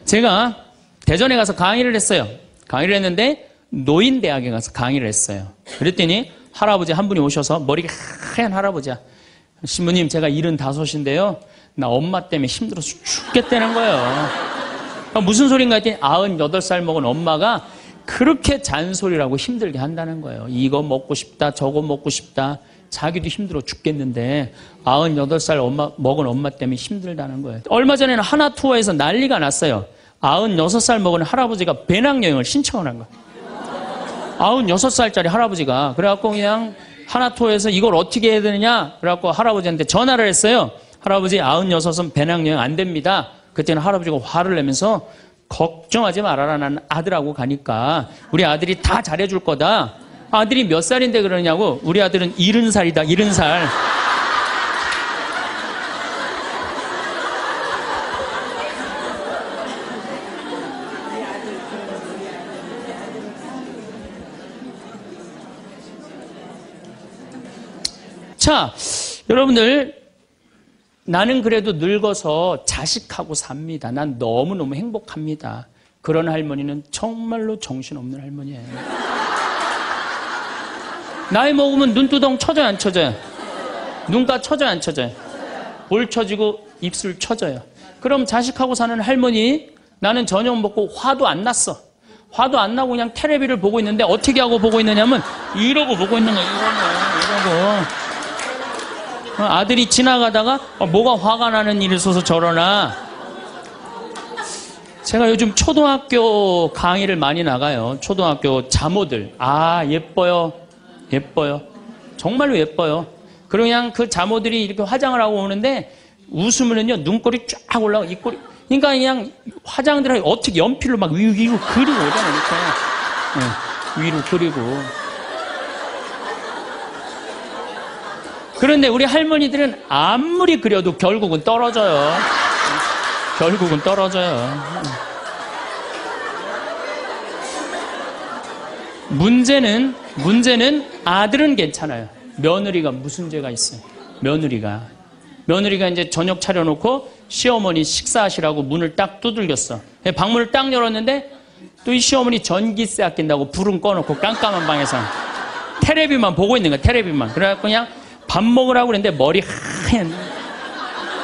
제가 대전에 가서 강의를 했어요. 강의를 했는데 노인대학에 가서 강의를 했어요. 그랬더니 할아버지 한 분이 오셔서 머리가 하얀 할아버지야. 신부님, 제가 75인데요. 나 엄마 때문에 힘들어서 죽겠다는 거예요. 무슨 소린가 했더니 98살 먹은 엄마가 그렇게 잔소리라고 힘들게 한다는 거예요. 이거 먹고 싶다, 저거 먹고 싶다. 자기도 힘들어 죽겠는데 98살 먹은 엄마 때문에 힘들다는 거예요. 얼마 전에는 하나 투어에서 난리가 났어요. 96살 먹은 할아버지가 배낭여행을 신청을 한 거예요. 96살짜리 할아버지가. 그래갖고 그냥 하나 투어에서 이걸 어떻게 해야 되느냐? 그래갖고 할아버지한테 전화를 했어요. 할아버지 96은 배낭여행 안 됩니다. 그때는 할아버지가 화를 내면서 걱정하지 말아라. 난 아들하고 가니까 우리 아들이 다 잘해줄 거다. 아들이 몇 살인데 그러냐고. 우리 아들은 70살이다. 70살. 자, 여러분들, 나는 그래도 늙어서 자식하고 삽니다. 난 너무너무 행복합니다. 그런 할머니는 정말로 정신없는 할머니예요. 나이 먹으면 눈두덩 쳐져요, 안 쳐져요? 눈가 쳐져요, 안 쳐져요? 볼 쳐지고 입술 쳐져요. 그럼 자식하고 사는 할머니, 나는 저녁 먹고 화도 안 났어. 화도 안 나고 그냥 텔레비를 보고 있는데 어떻게 하고 보고 있느냐면 이러고 보고 있는 거예요. 이러고. 아들이 지나가다가 뭐가 화가 나는 일이 있어서 저러나. 제가 요즘 초등학교 강의를 많이 나가요. 초등학교 자모들. 예뻐요. 예뻐요. 정말로 예뻐요. 그리고 그냥 그 자모들이 이렇게 화장을 하고 오는데 웃으면은요, 눈꼬리 쫙 올라가고 입꼬리. 그러니까 그냥 화장들을 어떻게 연필로 막 위로 그리고 오잖아요. 이렇게. 위로 그리고. 그런데 우리 할머니들은 아무리 그려도 결국은 떨어져요. 결국은 떨어져요. 문제는 아들은 괜찮아요. 며느리가 무슨 죄가 있어요? 며느리가 이제 저녁 차려놓고 시어머니 식사하시라고 문을 딱 두들겼어. 방문을 딱 열었는데 또 이 시어머니 전기세 아낀다고 불은 꺼놓고 깜깜한 방에서 텔레비만 보고 있는 거야. 텔레비만. 그래갖고 그냥 밥 먹으라고 그랬는데 머리 하얀.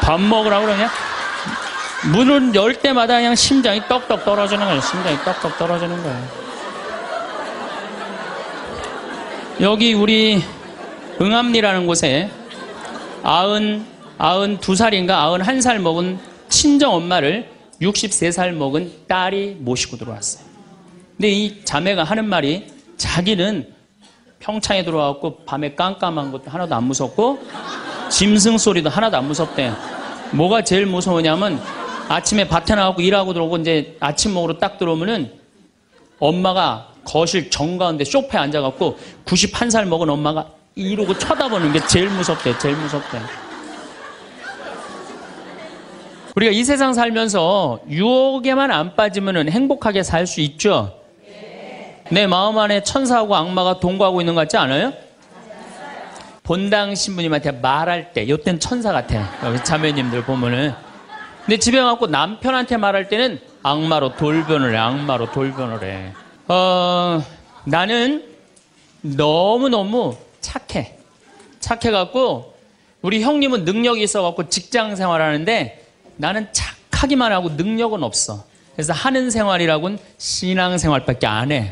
밥 먹으라고 그냥 문을 열 때마다 그냥 심장이 떡떡 떨어지는 거예요. 심장이 떡떡 떨어지는 거예요. 여기 우리 응암리라는 곳에 92살인가 91살 먹은 친정 엄마를 63살 먹은 딸이 모시고 들어왔어요. 근데 이 자매가 하는 말이 자기는 평창에 들어와갖고 밤에 깜깜한 것도 하나도 안 무섭고 짐승 소리도 하나도 안 무섭대. 뭐가 제일 무서우냐면 아침에 밭에 나가고 일하고 들어오고 이제 아침 먹으러 딱 들어오면은 엄마가 거실 정가운데 소파에 앉아갖고 91살 먹은 엄마가 이러고 쳐다보는 게 제일 무섭대. 제일 무섭대. 우리가 이 세상 살면서 유혹에만 안 빠지면은 행복하게 살 수 있죠? 내 마음 안에 천사하고 악마가 동거하고 있는 것 같지 않아요? 본당 신부님한테 말할 때 이땐 천사 같아. 여기 자매님들 보면은. 근데 집에 와서 남편한테 말할 때는 악마로 돌변을 해. 악마로 돌변을 해. 나는 너무너무 착해. 착해갖고 우리 형님은 능력이 있어갖고 직장 생활하는데 나는 착하기만 하고 능력은 없어. 그래서 하는 생활이라고는 신앙 생활밖에 안 해.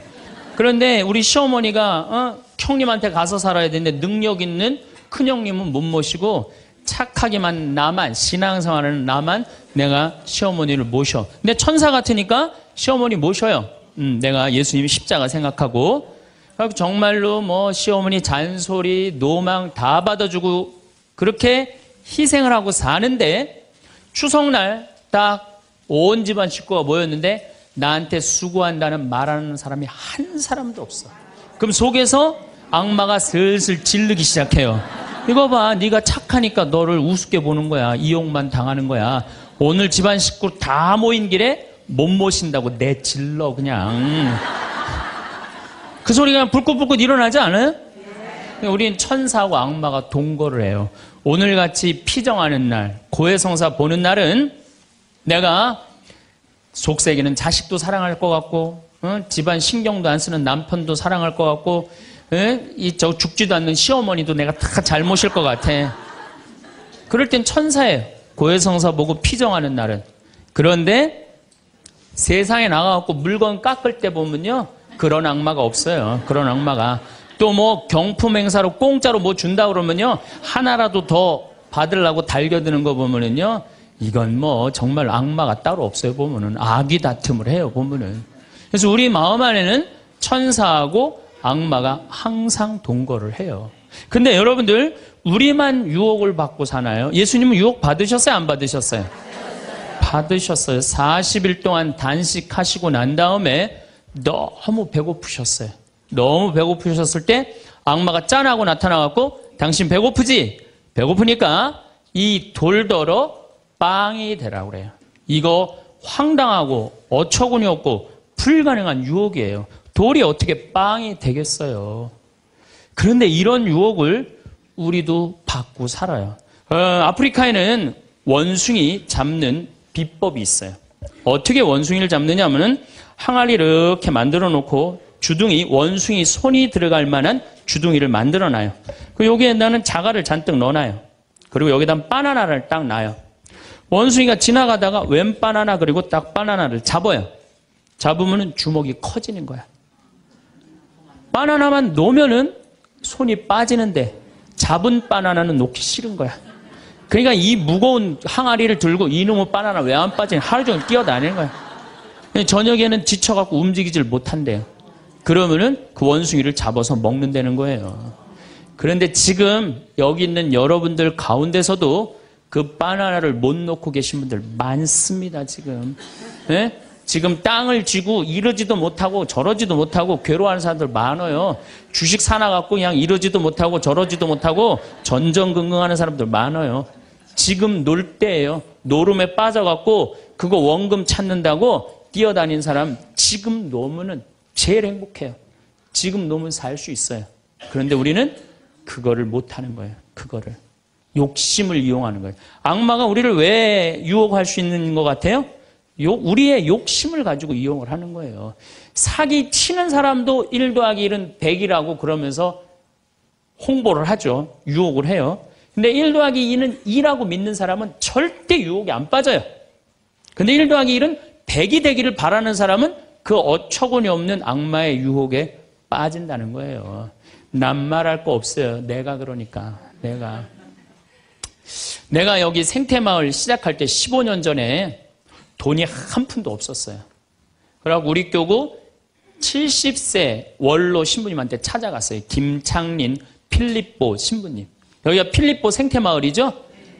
그런데 우리 시어머니가 형님한테 가서 살아야 되는데 능력 있는 큰형님은 못 모시고 착하기만 나만, 신앙생활은 나만 내가 시어머니를 모셔. 근데 천사 같으니까 시어머니 모셔요. 내가 예수님 십자가 생각하고. 정말로 뭐 시어머니 잔소리, 노망 다 받아주고 그렇게 희생을 하고 사는데 추석날 딱 온 집안 식구가 모였는데 나한테 수고한다는 말하는 사람이 한 사람도 없어. 그럼 속에서 악마가 슬슬 질르기 시작해요. 이거 봐, 네가 착하니까 너를 우습게 보는 거야. 이용만 당하는 거야. 오늘 집안 식구 다 모인 길에 못 모신다고 내질러 그냥. 그 소리가 불긋불긋 일어나지 않아요? 우린 천사하고 악마가 동거를 해요. 오늘같이 피정하는 날, 고해성사 보는 날은 내가 속세기는 자식도 사랑할 것 같고, 집안 신경도 안 쓰는 남편도 사랑할 것 같고, 저 죽지도 않는 시어머니도 내가 다 잘 모실 것 같아. 그럴 땐 천사예요. 고해성사 보고 피정하는 날은. 그런데 세상에 나가갖고 물건 깎을 때 보면요, 그런 악마가 없어요. 그런 악마가. 또 뭐 경품 행사로 공짜로 뭐 준다 그러면요, 하나라도 더 받으려고 달겨드는 거 보면은요, 이건 뭐 정말 악마가 따로 없어요. 보면은 악이 다툼을 해요. 보면은. 그래서 우리 마음 안에는 천사하고 악마가 항상 동거를 해요. 근데 여러분들, 우리만 유혹을 받고 사나요? 예수님은 유혹 받으셨어요? 안 받으셨어요? 받으셨어요. 40일 동안 단식하시고 난 다음에 너무 배고프셨어요. 너무 배고프셨을 때 악마가 짠하고 나타나갖고, 당신 배고프지? 배고프니까 이 돌더러 빵이 되라고 그래요. 이거 황당하고 어처구니 없고 불가능한 유혹이에요. 돌이 어떻게 빵이 되겠어요? 그런데 이런 유혹을 우리도 받고 살아요. 아프리카에는 원숭이 잡는 비법이 있어요. 어떻게 원숭이를 잡느냐 하면은 항아리 이렇게 만들어 놓고 주둥이, 원숭이 손이 들어갈 만한 주둥이를 만들어 놔요. 그리고 여기에다는 자갈을 잔뜩 넣어놔요. 그리고 여기다 바나나를 딱 놔요. 원숭이가 지나가다가 웬 바나나, 그리고 딱 바나나를 잡아요. 잡으면은 주먹이 커지는 거야. 바나나만 놓으면은 손이 빠지는데 잡은 바나나는 놓기 싫은 거야. 그러니까 이 무거운 항아리를 들고 이놈의 바나나 왜 안 빠지냐, 하루 종일 뛰어다니는 거야. 저녁에는 지쳐갖고 움직이질 못한대요. 그러면은 그 원숭이를 잡아서 먹는다는 거예요. 그런데 지금 여기 있는 여러분들 가운데서도 그 바나나를 못 놓고 계신 분들 많습니다, 지금. 네? 지금 땅을 쥐고 이러지도 못하고 저러지도 못하고 괴로워하는 사람들 많아요. 주식 사놔갖고 그냥 이러지도 못하고 저러지도 못하고 전전긍긍하는 사람들 많아요. 지금 놀 때예요. 노름에 빠져갖고 그거 원금 찾는다고 뛰어다니는 사람 지금 놓으면은 제일 행복해요. 지금 놓으면 살 수 있어요. 그런데 우리는 그거를 못하는 거예요. 그거를. 욕심을 이용하는 거예요. 악마가 우리를 왜 유혹할 수 있는 것 같아요? 우리의 욕심을 가지고 이용을 하는 거예요. 사기 치는 사람도 1 더하기 1은 100이라고 그러면서 홍보를 하죠. 유혹을 해요. 근데 1 더하기 2는 2라고 믿는 사람은 절대 유혹이 안 빠져요. 근데 1 더하기 1은 100이 되기를 바라는 사람은 그 어처구니 없는 악마의 유혹에 빠진다는 거예요. 난 말할 거 없어요. 내가 그러니까. 내가 여기 생태마을 시작할 때 15년 전에 돈이 한 푼도 없었어요. 그래갖고 우리 교구 70세 원로 신부님한테 찾아갔어요. 김창린 필립보 신부님. 여기가 필립보 생태마을이죠?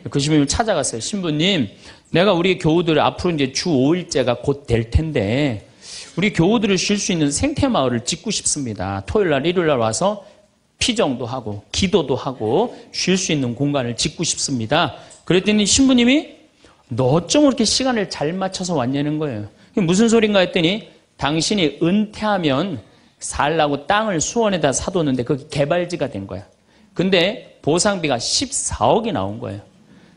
그 신부님을 찾아갔어요. 신부님, 내가 우리 교우들 앞으로 이제 주 5일째가 곧 될 텐데 우리 교우들을 쉴 수 있는 생태마을을 짓고 싶습니다. 토요일날, 일요일날 와서 피정도 하고 기도도 하고 쉴 수 있는 공간을 짓고 싶습니다. 그랬더니 신부님이 너 어쩜 그렇게 시간을 잘 맞춰서 왔냐는 거예요. 무슨 소린가 했더니 당신이 은퇴하면 살라고 땅을 수원에다 사뒀는데 그게 개발지가 된 거야. 근데 보상비가 14억이 나온 거예요.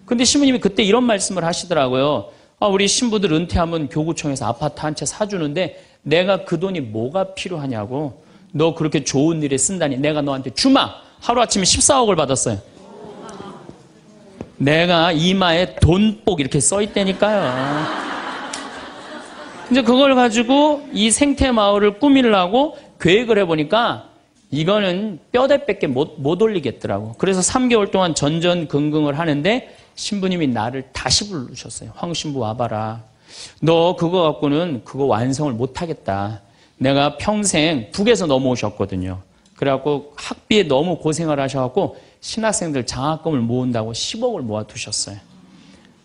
근데 신부님이 그때 이런 말씀을 하시더라고요. 우리 신부들 은퇴하면 교구청에서 아파트 한 채 사주는데 내가 그 돈이 뭐가 필요하냐고. 너 그렇게 좋은 일에 쓴다니 내가 너한테 주마. 하루아침에 14억을 받았어요. 내가 이마에 돈복 이렇게 써있다니까요. 이제 그걸 가지고 이 생태마을을 꾸미려고 계획을 해보니까 이거는 뼈대밖에 못 올리겠더라고. 그래서 3개월 동안 전전긍긍을 하는데 신부님이 나를 다시 부르셨어요. 황 신부 와봐라. 너 그거 갖고는 그거 완성을 못하겠다. 내가 평생 북에서 넘어오셨거든요. 그래갖고 학비에 너무 고생을 하셔갖고 신학생들 장학금을 모은다고 10억을 모아두셨어요.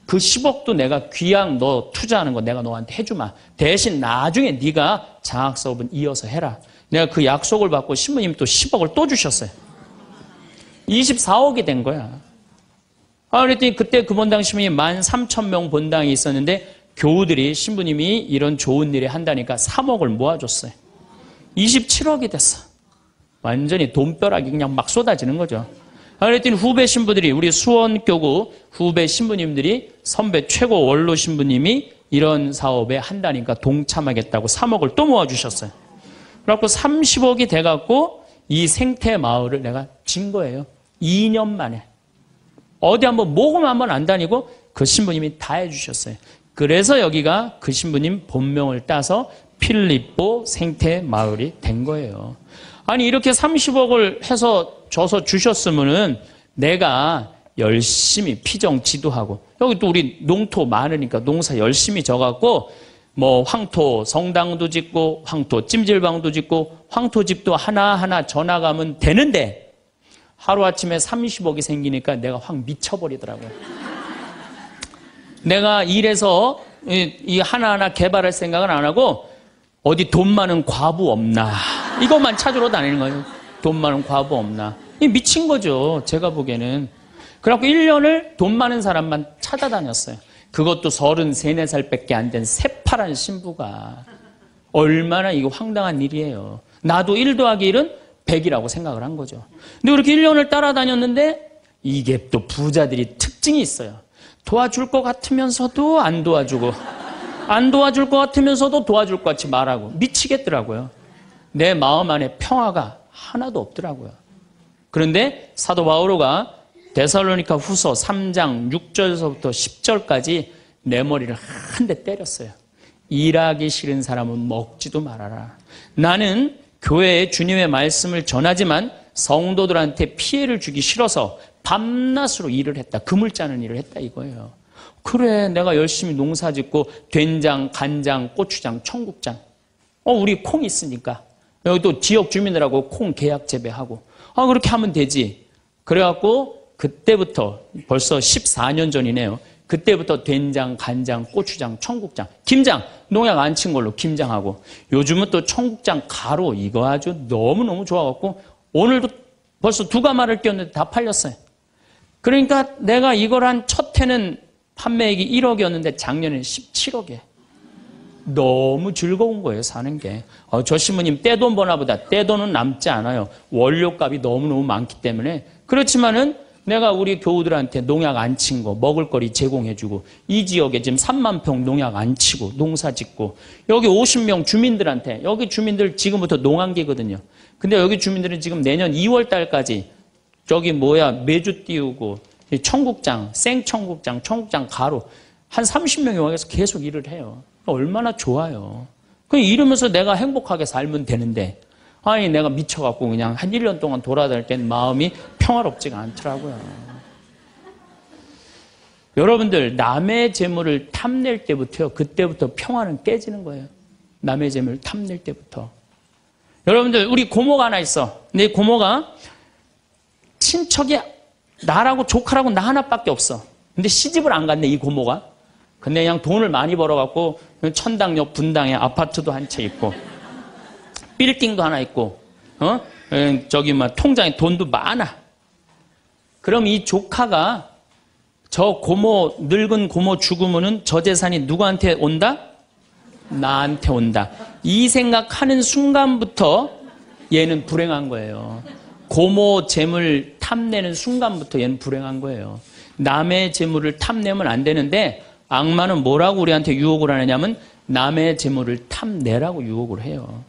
그 10억도 내가 귀양 너 투자하는 거 내가 너한테 해주마. 대신 나중에 네가 장학 수업은 이어서 해라. 내가 그 약속을 받고 신부님 또 10억을 또 주셨어요. 24억이 된 거야. 그랬더니 그때 그 본당 신부님이 13,000명 본당이 있었는데 교우들이 신부님이 이런 좋은 일을 한다니까 3억을 모아줬어요. 27억이 됐어. 완전히 돈벼락이 그냥 막 쏟아지는 거죠. 그랬더니 후배 신부들이, 우리 수원교구 후배 신부님들이 선배 최고 원로 신부님이 이런 사업에 한다니까 동참하겠다고 3억을 또 모아주셨어요. 그래갖고 30억이 돼갖고 이 생태 마을을 내가 진 거예요. 2년 만에. 어디 한번 모금 한번 안 다니고 그 신부님이 다 해주셨어요. 그래서 여기가 그 신부님 본명을 따서 필립보 생태 마을이 된 거예요. 아니 이렇게 30억을 해서 줘서 주셨으면은 내가 열심히 피정 지도하고 여기 또 우리 농토 많으니까 농사 열심히 져갖고 뭐 황토 성당도 짓고 황토 찜질방도 짓고 황토집도 하나하나 져나가면 되는데 하루아침에 30억이 생기니까 내가 확 미쳐버리더라고요. 내가 일해서 이 하나하나 개발할 생각은 안 하고 어디 돈 많은 과부 없나 이것만 찾으러 다니는 거예요. 돈 많은 과부 없나. 이 미친 거죠. 제가 보기에는. 그래갖고 1년을 돈 많은 사람만 찾아다녔어요. 그것도 33, 4살밖에 안 된 새파란 신부가. 얼마나 이거 황당한 일이에요. 나도 1 더하기 1은 100이라고 생각을 한 거죠. 근데 그렇게 1년을 따라다녔는데 이게 또 부자들이 특징이 있어요. 도와줄 것 같으면서도 안 도와주고 안 도와줄 것 같으면서도 도와줄 것 같이 말하고 미치겠더라고요. 내 마음 안에 평화가 하나도 없더라고요. 그런데 사도 바오로가 데살로니가 후서 3장 6절서부터 10절까지 내 머리를 한 대 때렸어요. 일하기 싫은 사람은 먹지도 말아라. 나는 교회에 주님의 말씀을 전하지만 성도들한테 피해를 주기 싫어서 밤낮으로 일을 했다. 금을 짜는 일을 했다 이거예요. 그래 내가 열심히 농사 짓고 된장, 간장, 고추장, 청국장 우리 콩 있으니까 여기 또 지역 주민들하고 콩 계약 재배하고 그렇게 하면 되지. 그래갖고 그때부터 벌써 14년 전이네요. 그때부터 된장, 간장, 고추장, 청국장, 김장 농약 안 친 걸로 김장하고 요즘은 또 청국장 가루 이거 아주 너무너무 좋아갖고 오늘도 벌써 2가마를 띄웠는데 다 팔렸어요. 그러니까 내가 이걸 한 첫 해는 판매액이 1억이었는데 작년에는 17억이에요. 너무 즐거운 거예요, 사는 게. 저 신부님 떼돈 버나 보다. 떼돈은 남지 않아요. 원료값이 너무너무 많기 때문에. 그렇지만은 내가 우리 교우들한테 농약 안 친 거, 먹을거리 제공해주고, 이 지역에 지금 3만 평 농약 안 치고, 농사 짓고, 여기 50명 주민들한테, 여기 주민들 지금부터 농한기거든요. 근데 여기 주민들은 지금 내년 2월 달까지 메주 띄우고, 청국장, 생청국장, 청국장 가루, 한 30명이 와서 계속 일을 해요. 얼마나 좋아요. 이러면서 내가 행복하게 살면 되는데, 아니 내가 미쳐갖고 그냥 한 1년 동안 돌아다닐 땐 마음이 평화롭지가 않더라고요. 여러분들 남의 재물을 탐낼 때부터요. 그때부터 평화는 깨지는 거예요. 남의 재물을 탐낼 때부터. 여러분들 우리 고모가 하나 있어. 근데 고모가 친척이 나라고 조카라고 나 하나밖에 없어. 근데 시집을 안 갔네 이 고모가. 근데 그냥 돈을 많이 벌어갖고 천당역 분당에 아파트도 한 채 있고 빌딩도 하나 있고 통장에 돈도 많아. 그럼 이 조카가 저 늙은 고모 죽으면은 저 재산이 누구한테 온다? 나한테 온다. 이 생각하는 순간부터 얘는 불행한 거예요. 고모 재물 탐내는 순간부터 얘는 불행한 거예요. 남의 재물을 탐내면 안 되는데 악마는 뭐라고 우리한테 유혹을 하느냐면 남의 재물을 탐내라고 유혹을 해요.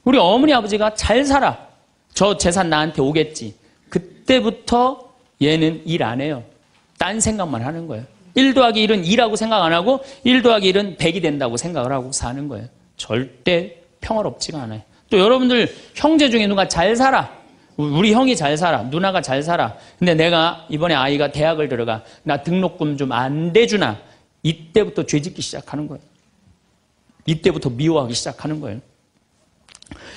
우리 어머니 아버지가 잘 살아. 저 재산 나한테 오겠지. 그때부터 얘는 일 안 해요. 딴 생각만 하는 거예요. 1 더하기 1은 2라고 생각 안 하고 1 더하기 1은 100이 된다고 생각을 하고 사는 거예요. 절대 평화롭지가 않아요. 또 여러분들 형제 중에 누가 잘 살아. 우리 형이 잘 살아. 누나가 잘 살아. 근데 내가 이번에 아이가 대학을 들어가. 나 등록금 좀 안 대주나. 이때부터 죄짓기 시작하는 거예요. 이때부터 미워하기 시작하는 거예요.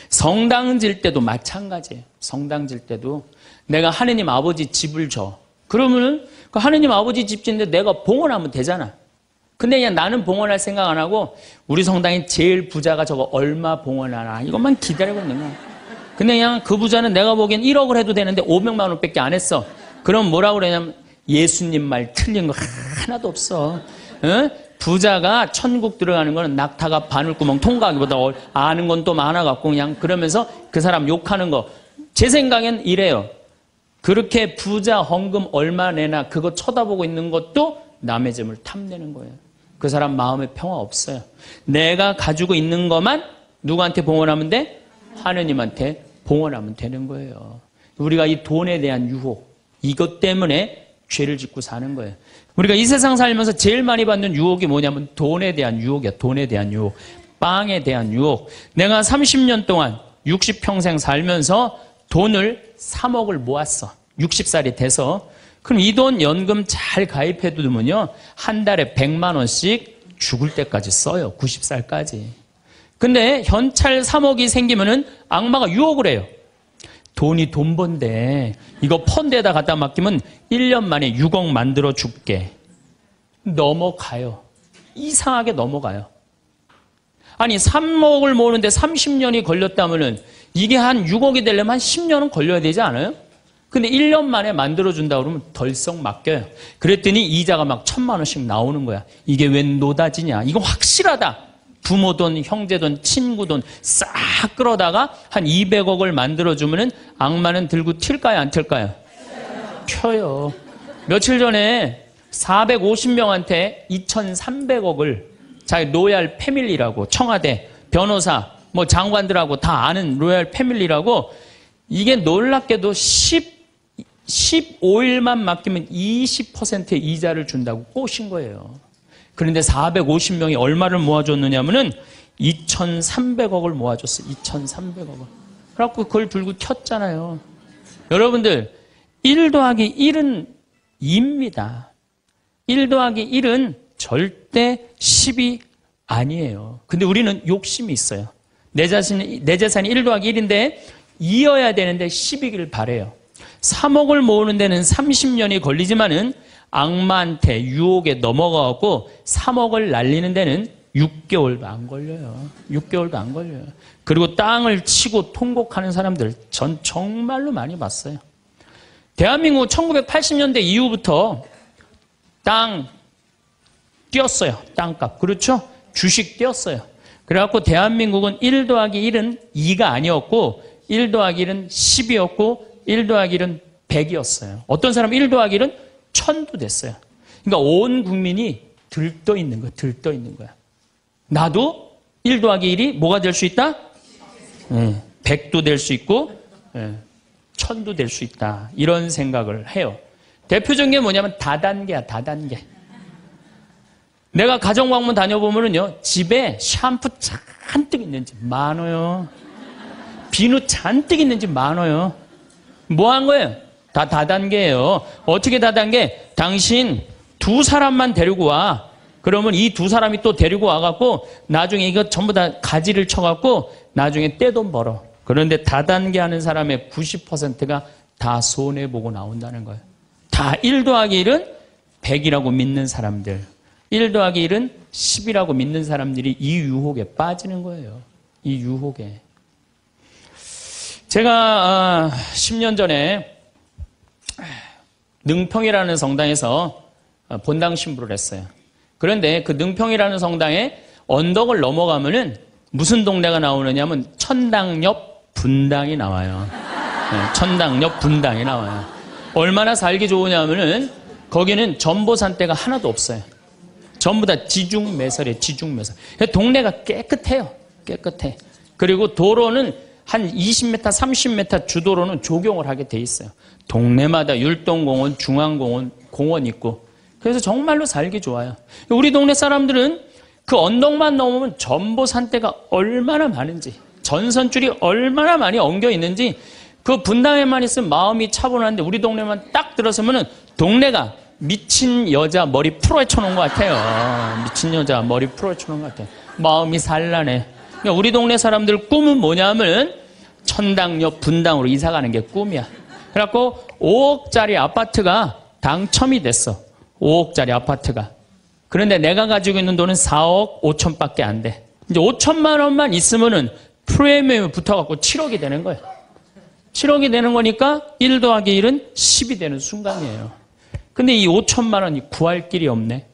성당 질 때도 마찬가지예요. 성당 질 때도 내가 하느님 아버지 집을 줘. 그러면 그 하느님 아버지 집 짓는데 내가 봉헌하면 되잖아. 근데 그냥 나는 봉헌할 생각 안 하고 우리 성당의 제일 부자가 저거 얼마 봉헌하나 이것만 기다리고 있는 거야. 근데 그냥 그 부자는 내가 보기엔 1억을 해도 되는데 500만 원밖에 안 했어. 그럼 뭐라고 그러냐면 예수님 말 틀린 거 하나도 없어. 응? 부자가 천국 들어가는 거는 낙타가 바늘구멍 통과하기보다 아는 건 또 많아갖고 그냥 그러면서 그 사람 욕하는 거. 제 생각엔 이래요. 그렇게 부자 헌금 얼마 내나 그거 쳐다보고 있는 것도 남의 재물 탐내는 거예요. 그 사람 마음에 평화 없어요. 내가 가지고 있는 것만 누구한테 봉헌하면 돼? 하느님한테 봉헌하면 되는 거예요. 우리가 이 돈에 대한 유혹, 이것 때문에 죄를 짓고 사는 거예요. 우리가 이 세상 살면서 제일 많이 받는 유혹이 뭐냐면 돈에 대한 유혹이야. 돈에 대한 유혹, 빵에 대한 유혹. 내가 30년 동안 60평생 살면서 돈을 3억을 모았어. 60살이 돼서. 그럼 이 돈 연금 잘 가입해 두면요, 한 달에 100만 원씩 죽을 때까지 써요. 90살까지. 근데 현찰 3억이 생기면은 악마가 유혹을 해요. 돈이 돈 번데 이거 펀드에다 갖다 맡기면 1년 만에 6억 만들어 줄게. 넘어가요. 이상하게 넘어가요. 아니 3억을 모으는데 30년이 걸렸다면은 이게 한 6억이 되려면 한 10년은 걸려야 되지 않아요? 근데 1년 만에 만들어준다 그러면 덜썩 맡겨요. 그랬더니 이자가 막 1,000만 원씩 나오는 거야. 이게 웬 노다지냐. 이거 확실하다. 부모 돈, 형제 돈, 친구 돈 싹 끌어다가 한 200억을 만들어주면은 악마는 들고 튈까요? 안 튈까요? 튀어요. 며칠 전에 450명한테 2,300억을 자기 로얄 패밀리라고, 청와대, 변호사, 뭐 장관들하고 다 아는 로얄 패밀리라고, 이게 놀랍게도 15일만 맡기면 20%의 이자를 준다고 꼬신 거예요. 그런데 450명이 얼마를 모아줬느냐면은 2,300억을 모아줬어. 2,300억을. 그래갖고 그걸 들고 튀었잖아요. 여러분들, 1 더하기 1은 2입니다. 1 더하기 1은 절대 10이 아니에요. 근데 우리는 욕심이 있어요. 내 재산이 1 더하기 1인데 이어야 되는데 10이길 바래요. 3억을 모으는 데는 30년이 걸리지만은 악마한테 유혹에 넘어가고 3억을 날리는 데는 6개월도 안 걸려요. 6개월도 안 걸려요. 그리고 땅을 치고 통곡하는 사람들 전 정말로 많이 봤어요. 대한민국 1980년대 이후부터 땅 뛰었어요. 땅값. 그렇죠? 주식 뛰었어요. 그래갖고 대한민국은 1 더하기 1은 2가 아니었고 1 더하기 1은 10이었고 1 더하기 1은 100이었어요. 어떤 사람은 1 더하기 1은 1000도 됐어요. 그러니까 온 국민이 들떠 있는 거야. 들떠 있는 거야. 나도 1 더하기 1이 뭐가 될 수 있다? 100도 될 수 있고 1000도 될 수 있다. 이런 생각을 해요. 대표적인 게 뭐냐면 다단계야. 다단계. 내가 가정방문 다녀보면은요, 집에 샴푸 잔뜩 있는 집 많아요. 비누 잔뜩 있는 집 많아요. 뭐 한 거예요? 다 다단계예요. 어떻게 다단계? 당신 2 사람만 데리고 와. 그러면 이 2 사람이 또 데리고 와갖고 나중에 이거 전부 다 가지를 쳐갖고 나중에 떼돈 벌어. 그런데 다단계 하는 사람의 90%가 다 손해보고 나온다는 거예요. 다 1 더하기 1은 100이라고 믿는 사람들, 1 더하기 1은 10이라고 믿는 사람들이 이 유혹에 빠지는 거예요. 이 유혹에. 제가 10년 전에 능평이라는 성당에서 본당 신부를 했어요. 그런데 그 능평이라는 성당에 언덕을 넘어가면은 무슨 동네가 나오느냐면 천당 옆 분당이 나와요. 천당 옆 분당이 나와요. 얼마나 살기 좋으냐면은 거기는 전보산대가 하나도 없어요. 전부 다 지중매설이에요. 지중매설. 동네가 깨끗해요. 깨끗해. 그리고 도로는 한 20m, 30m 주도로는 조경을 하게 돼 있어요. 동네마다 율동공원, 중앙공원, 공원 있고. 그래서 정말로 살기 좋아요. 우리 동네 사람들은 그 언덕만 넘으면 전보산대가 얼마나 많은지, 전선줄이 얼마나 많이 엉겨 있는지, 그 분당에만 있으면 마음이 차분한데 우리 동네만 딱 들어서면은 동네가 미친 여자 머리 풀어헤쳐 놓은 것 같아요. 미친 여자 머리 풀어헤쳐 놓은 것 같아요. 마음이 산란해. 그러니까 우리 동네 사람들 꿈은 뭐냐면 천당 옆 분당으로 이사 가는 게 꿈이야. 그래갖고 5억짜리 아파트가 당첨이 됐어. 5억짜리 아파트가. 그런데 내가 가지고 있는 돈은 4억 5천밖에 안 돼. 이제 5천만 원만 있으면은 프리미엄이 붙어갖고 7억이 되는 거예요. 7억이 되는 거니까 1 더하기 1은 10이 되는 순간이에요. 근데 이 5천만 원이 구할 길이 없네.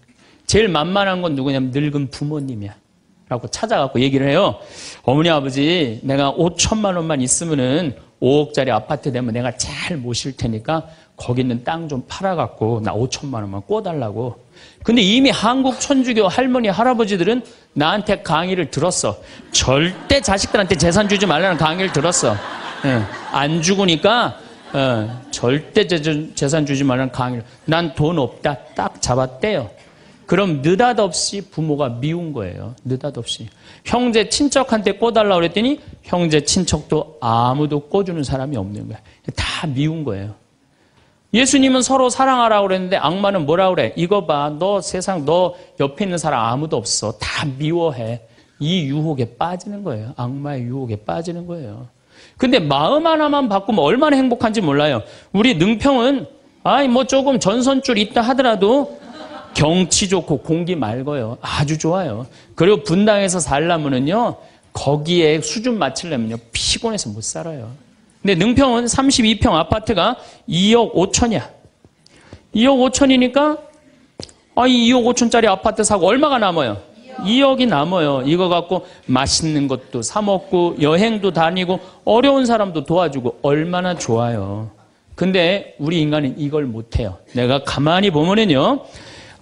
제일 만만한 건 누구냐면 늙은 부모님이야. 라고 찾아가고 얘기를 해요. 어머니 아버지 내가 5천만 원만 있으면은 5억짜리 아파트 되면 내가 잘 모실 테니까 거기 있는 땅 좀 팔아갖고 나 5천만 원만 꿔달라고. 근데 이미 한국 천주교 할머니 할아버지들은 나한테 강의를 들었어. 절대 자식들한테 재산 주지 말라는 강의를 들었어. 안 죽으니까 절대 재산 주지 말라는 강의를. 난 돈 없다 딱 잡았대요. 그럼 느닷없이 부모가 미운 거예요. 느닷없이. 형제 친척한테 꿔달라고 그랬더니 형제 친척도 아무도 꿔주는 사람이 없는 거야. 다 미운 거예요. 예수님은 서로 사랑하라고 그랬는데 악마는 뭐라고 그래? 이거 봐. 너 세상 너 옆에 있는 사람 아무도 없어. 다 미워해. 이 유혹에 빠지는 거예요. 악마의 유혹에 빠지는 거예요. 근데 마음 하나만 바꾸면 얼마나 행복한지 몰라요. 우리 능평은 뭐 조금 전선줄 있다 하더라도 경치 좋고 공기 맑아요. 아주 좋아요. 그리고 분당에서 살려면은요, 거기에 수준 맞추려면요, 피곤해서 못 살아요. 근데 능평은 32평 아파트가 2억 5천이야. 2억 5천이니까, 이 2억 5천짜리 아파트 사고 얼마가 남아요? 2억이 남아요. 이거 갖고 맛있는 것도 사먹고, 여행도 다니고, 어려운 사람도 도와주고, 얼마나 좋아요. 근데 우리 인간은 이걸 못해요. 내가 가만히 보면은요,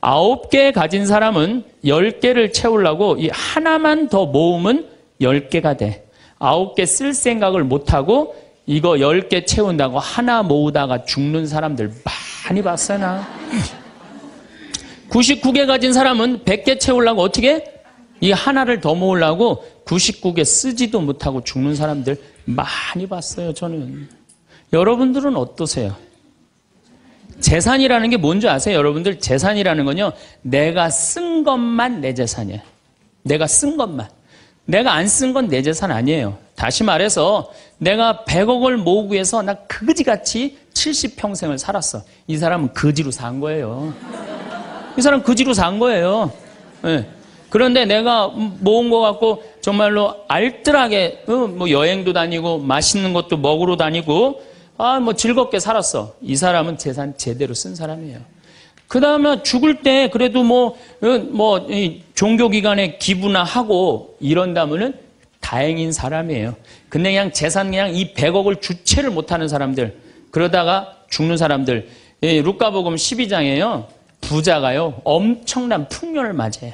9개 가진 사람은 10개를 채우려고 이 하나만 더 모으면 10개가 돼. 9개 쓸 생각을 못하고 이거 10개 채운다고 하나 모으다가 죽는 사람들 많이 봤어요, 나. 99개 가진 사람은 100개 채우려고 어떻게? 이 하나를 더 모으려고 99개 쓰지도 못하고 죽는 사람들 많이 봤어요, 저는. 여러분들은 어떠세요? 재산이라는 게 뭔지 아세요? 여러분들 재산이라는 건요, 내가 쓴 것만 내 재산이에요. 내가 쓴 것만. 내가 안 쓴 건 내 재산 아니에요. 다시 말해서 내가 100억을 모으기 위해서 나 그지같이 70평생을 살았어. 이 사람은 거지로 산 거예요. 이 사람 거지로 산 거예요. 네. 그런데 내가 모은 거 갖고 정말로 알뜰하게 뭐 여행도 다니고 맛있는 것도 먹으러 다니고 뭐 즐겁게 살았어. 이 사람은 재산 제대로 쓴 사람이에요. 그 다음에 죽을 때 그래도 이 종교기관에 기부나 하고 이런다면은 다행인 사람이에요. 근데 그냥 재산 그냥 이 100억을 주체를 못하는 사람들, 그러다가 죽는 사람들, 루카복음 12장에요. 부자가요, 엄청난 풍년을 맞이해요.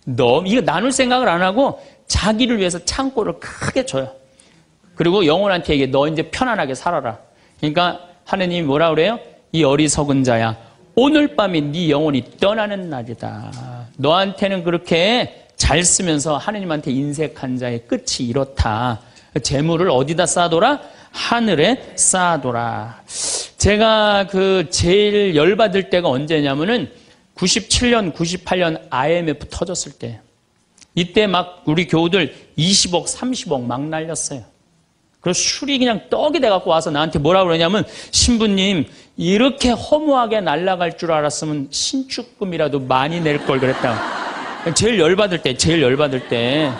이거 나눌 생각을 안 하고 자기를 위해서 창고를 크게 줘요. 그리고 영혼한테 얘기해. 너 이제 편안하게 살아라. 그러니까 하느님이 뭐라 그래요? 이 어리석은 자야, 오늘 밤이 네 영혼이 떠나는 날이다. 너한테는 그렇게 잘 쓰면서 하느님한테 인색한 자의 끝이 이렇다. 재물을 어디다 쌓아둬라? 하늘에 쌓아둬라. 제가 제일 열받을 때가 언제냐면은 97년, 98년 IMF 터졌을 때. 이때 막 우리 교우들 20억, 30억 막 날렸어요. 그래서 술이 그냥 떡이 돼갖고 와서 나한테 뭐라 그러냐면, 신부님, 이렇게 허무하게 날아갈 줄 알았으면 신축금이라도 많이 낼 걸 그랬다. 제일 열받을 때.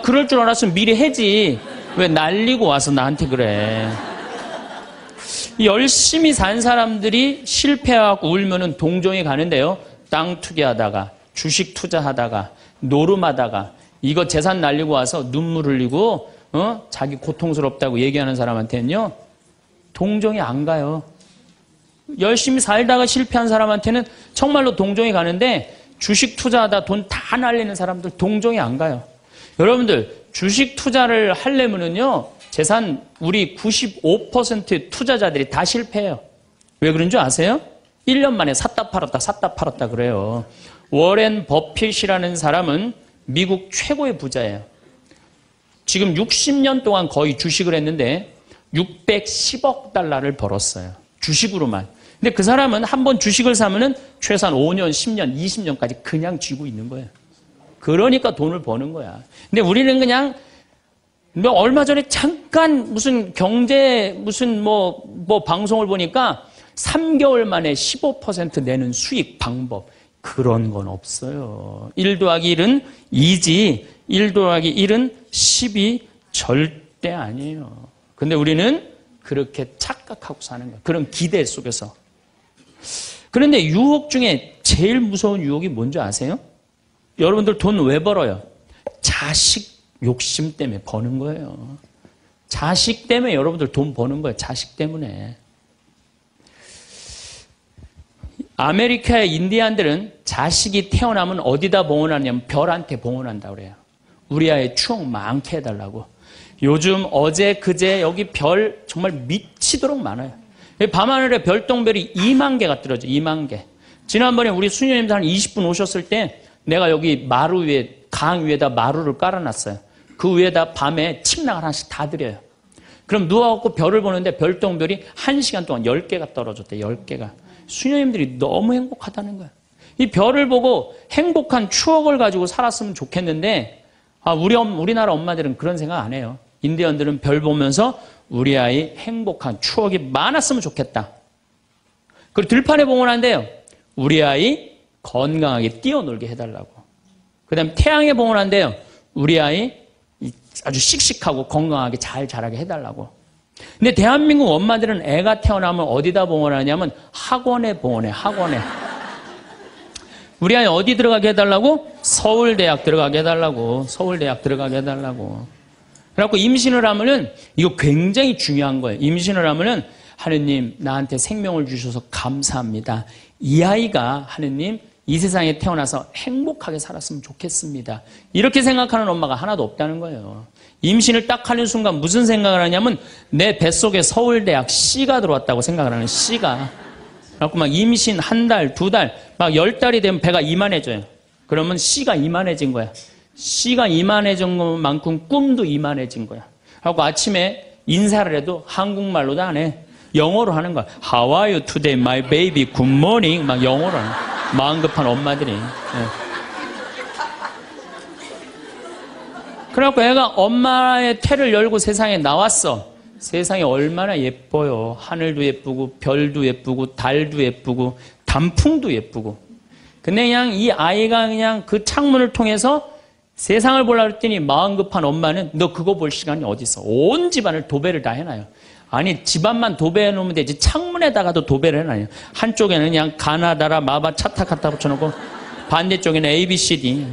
그럴 줄 알았으면 미리 해지. 왜 날리고 와서 나한테 그래. 열심히 산 사람들이 실패하고 울면은 동정이 가는데요. 땅 투기하다가, 주식 투자하다가, 노름하다가, 이거 재산 날리고 와서 눈물 흘리고, 자기 고통스럽다고 얘기하는 사람한테는요, 동정이 안 가요. 열심히 살다가 실패한 사람한테는 정말로 동정이 가는데, 주식 투자하다 돈 다 날리는 사람들 동정이 안 가요. 여러분들, 주식 투자를 하려면은요, 재산 우리 95%의 투자자들이 다 실패해요. 왜 그런 줄 아세요? 1년 만에 샀다 팔았다 그래요. 워렌 버핏이라는 사람은 미국 최고의 부자예요. 지금 60년 동안 거의 주식을 했는데 610억 달러를 벌었어요. 주식으로만. 근데 그 사람은 한번 주식을 사면은 최소한 5년, 10년, 20년까지 그냥 쥐고 있는 거예요. 그러니까 돈을 버는 거야. 근데 우리는 그냥 얼마 전에 잠깐 무슨 경제 뭐 방송을 보니까 3개월 만에 15% 내는 수익 방법, 그런 건 없어요. 1 더하기 1은 2지 1 더하기 1은 10이 절대 아니에요. 근데 우리는 그렇게 착각하고 사는 거예요. 그런 기대 속에서. 그런데 유혹 중에 제일 무서운 유혹이 뭔지 아세요? 여러분들 돈 왜 벌어요? 자식 욕심 때문에 버는 거예요. 자식 때문에 여러분들 돈 버는 거예요. 자식 때문에. 아메리카의 인디안들은 자식이 태어나면 어디다 봉헌하냐면 별한테 봉헌한다고 그래요. 우리 아이 추억 많게 해달라고. 요즘 어제 그제 여기 별 정말 미치도록 많아요. 밤하늘에 별똥별이 2만 개가 떨어져요. 2만 개. 지난번에 우리 수녀님들 한 20분 오셨을 때 내가 여기 마루 위에 강 위에다 마루를 깔아놨어요. 그 위에다 밤에 침낭을 하나씩 다 드려요. 그럼 누워갖고 별을 보는데 별똥별이 1시간 동안 10개가 떨어졌대. 10개가. 수녀님들이 너무 행복하다는 거야. 이 별을 보고 행복한 추억을 가지고 살았으면 좋겠는데 우리나라 엄마들은 그런 생각 안 해요. 인디언들은 별 보면서 우리 아이 행복한 추억이 많았으면 좋겠다. 그리고 들판에 봉헌한대요. 우리 아이 건강하게 뛰어놀게 해달라고. 그 다음에 태양에 봉헌한대요. 우리 아이 아주 씩씩하고 건강하게 잘 자라게 해달라고. 근데 대한민국 엄마들은 애가 태어나면 어디다 봉헌하냐면 학원에 봉헌해. 학원에. 우리 아이 어디 들어가게 해달라고? 서울대학 들어가게 해달라고. 서울대학 들어가게 해달라고. 그래갖고 임신을 하면은 이거 굉장히 중요한 거예요. 임신을 하면은 하느님 나한테 생명을 주셔서 감사합니다. 이 아이가 하느님 이 세상에 태어나서 행복하게 살았으면 좋겠습니다. 이렇게 생각하는 엄마가 하나도 없다는 거예요. 임신을 딱 하는 순간 무슨 생각을 하냐면 내 뱃속에 서울대학 C가 들어왔다고 생각을 하는 C가. 그래갖고 막 임신 한 달, 두 달, 막 10달이 되면 배가 이만해져요. 그러면 C가 이만해진 거야. C가 이만해진 것만큼 꿈도 이만해진 거야. 그래갖고 아침에 인사를 해도 한국말로도 안 해. 영어로 하는 거야. How are you today, my baby? Good morning. 막 영어로 하는 거야. 마음 급한 엄마들이. 네. 그래갖고 애가 엄마의 태를 열고 세상에 나왔어. 세상이 얼마나 예뻐요. 하늘도 예쁘고 별도 예쁘고 달도 예쁘고 단풍도 예쁘고. 근데 그냥 이 아이가 그냥 그 창문을 통해서 세상을 보려고 했더니 마음 급한 엄마는 너 그거 볼 시간이 어디 있어. 온 집안을 도배를 다 해놔요. 아니 집안만 도배해 놓으면 되지 창문에다가도 도배를 해놔요. 한쪽에는 그냥 가나다라 마바 차타 갖다 붙여놓고 반대쪽에는 ABCD.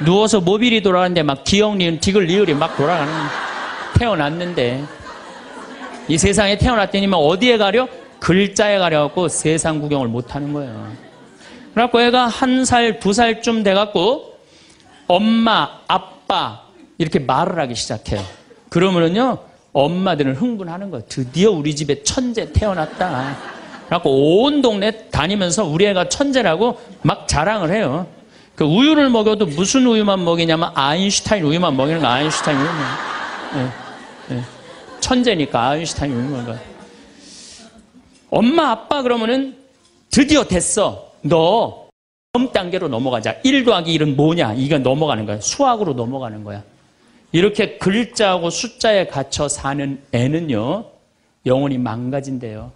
누워서 모빌이 돌아가는데 막 기억, 니은, 디귿, 리을이 막 돌아가는. 태어났는데 이 세상에 태어났더니 막 어디에 가려? 글자에 가려갖고 세상 구경을 못하는 거예요. 그래갖고 애가 1살, 2살쯤 돼갖고 엄마, 아빠 이렇게 말을 하기 시작해요. 그러면은요 엄마들은 흥분하는 거예요. 드디어 우리 집에 천재 태어났다. 그래갖고 온 동네 다니면서 우리 애가 천재라고 막 자랑을 해요. 그 우유를 먹여도 무슨 우유만 먹이냐면 아인슈타인 우유만 먹이는 거. 아인슈타인 우유만. 네, 네. 천재니까 아인슈타인 우유만 먹어. 엄마 아빠 그러면은 드디어 됐어. 너 다음 단계로 넘어가자. 1 더하기 1은 뭐냐. 이거 넘어가는 거야. 수학으로 넘어가는 거야. 이렇게 글자하고 숫자에 갇혀 사는 애는요 영혼이 망가진대요.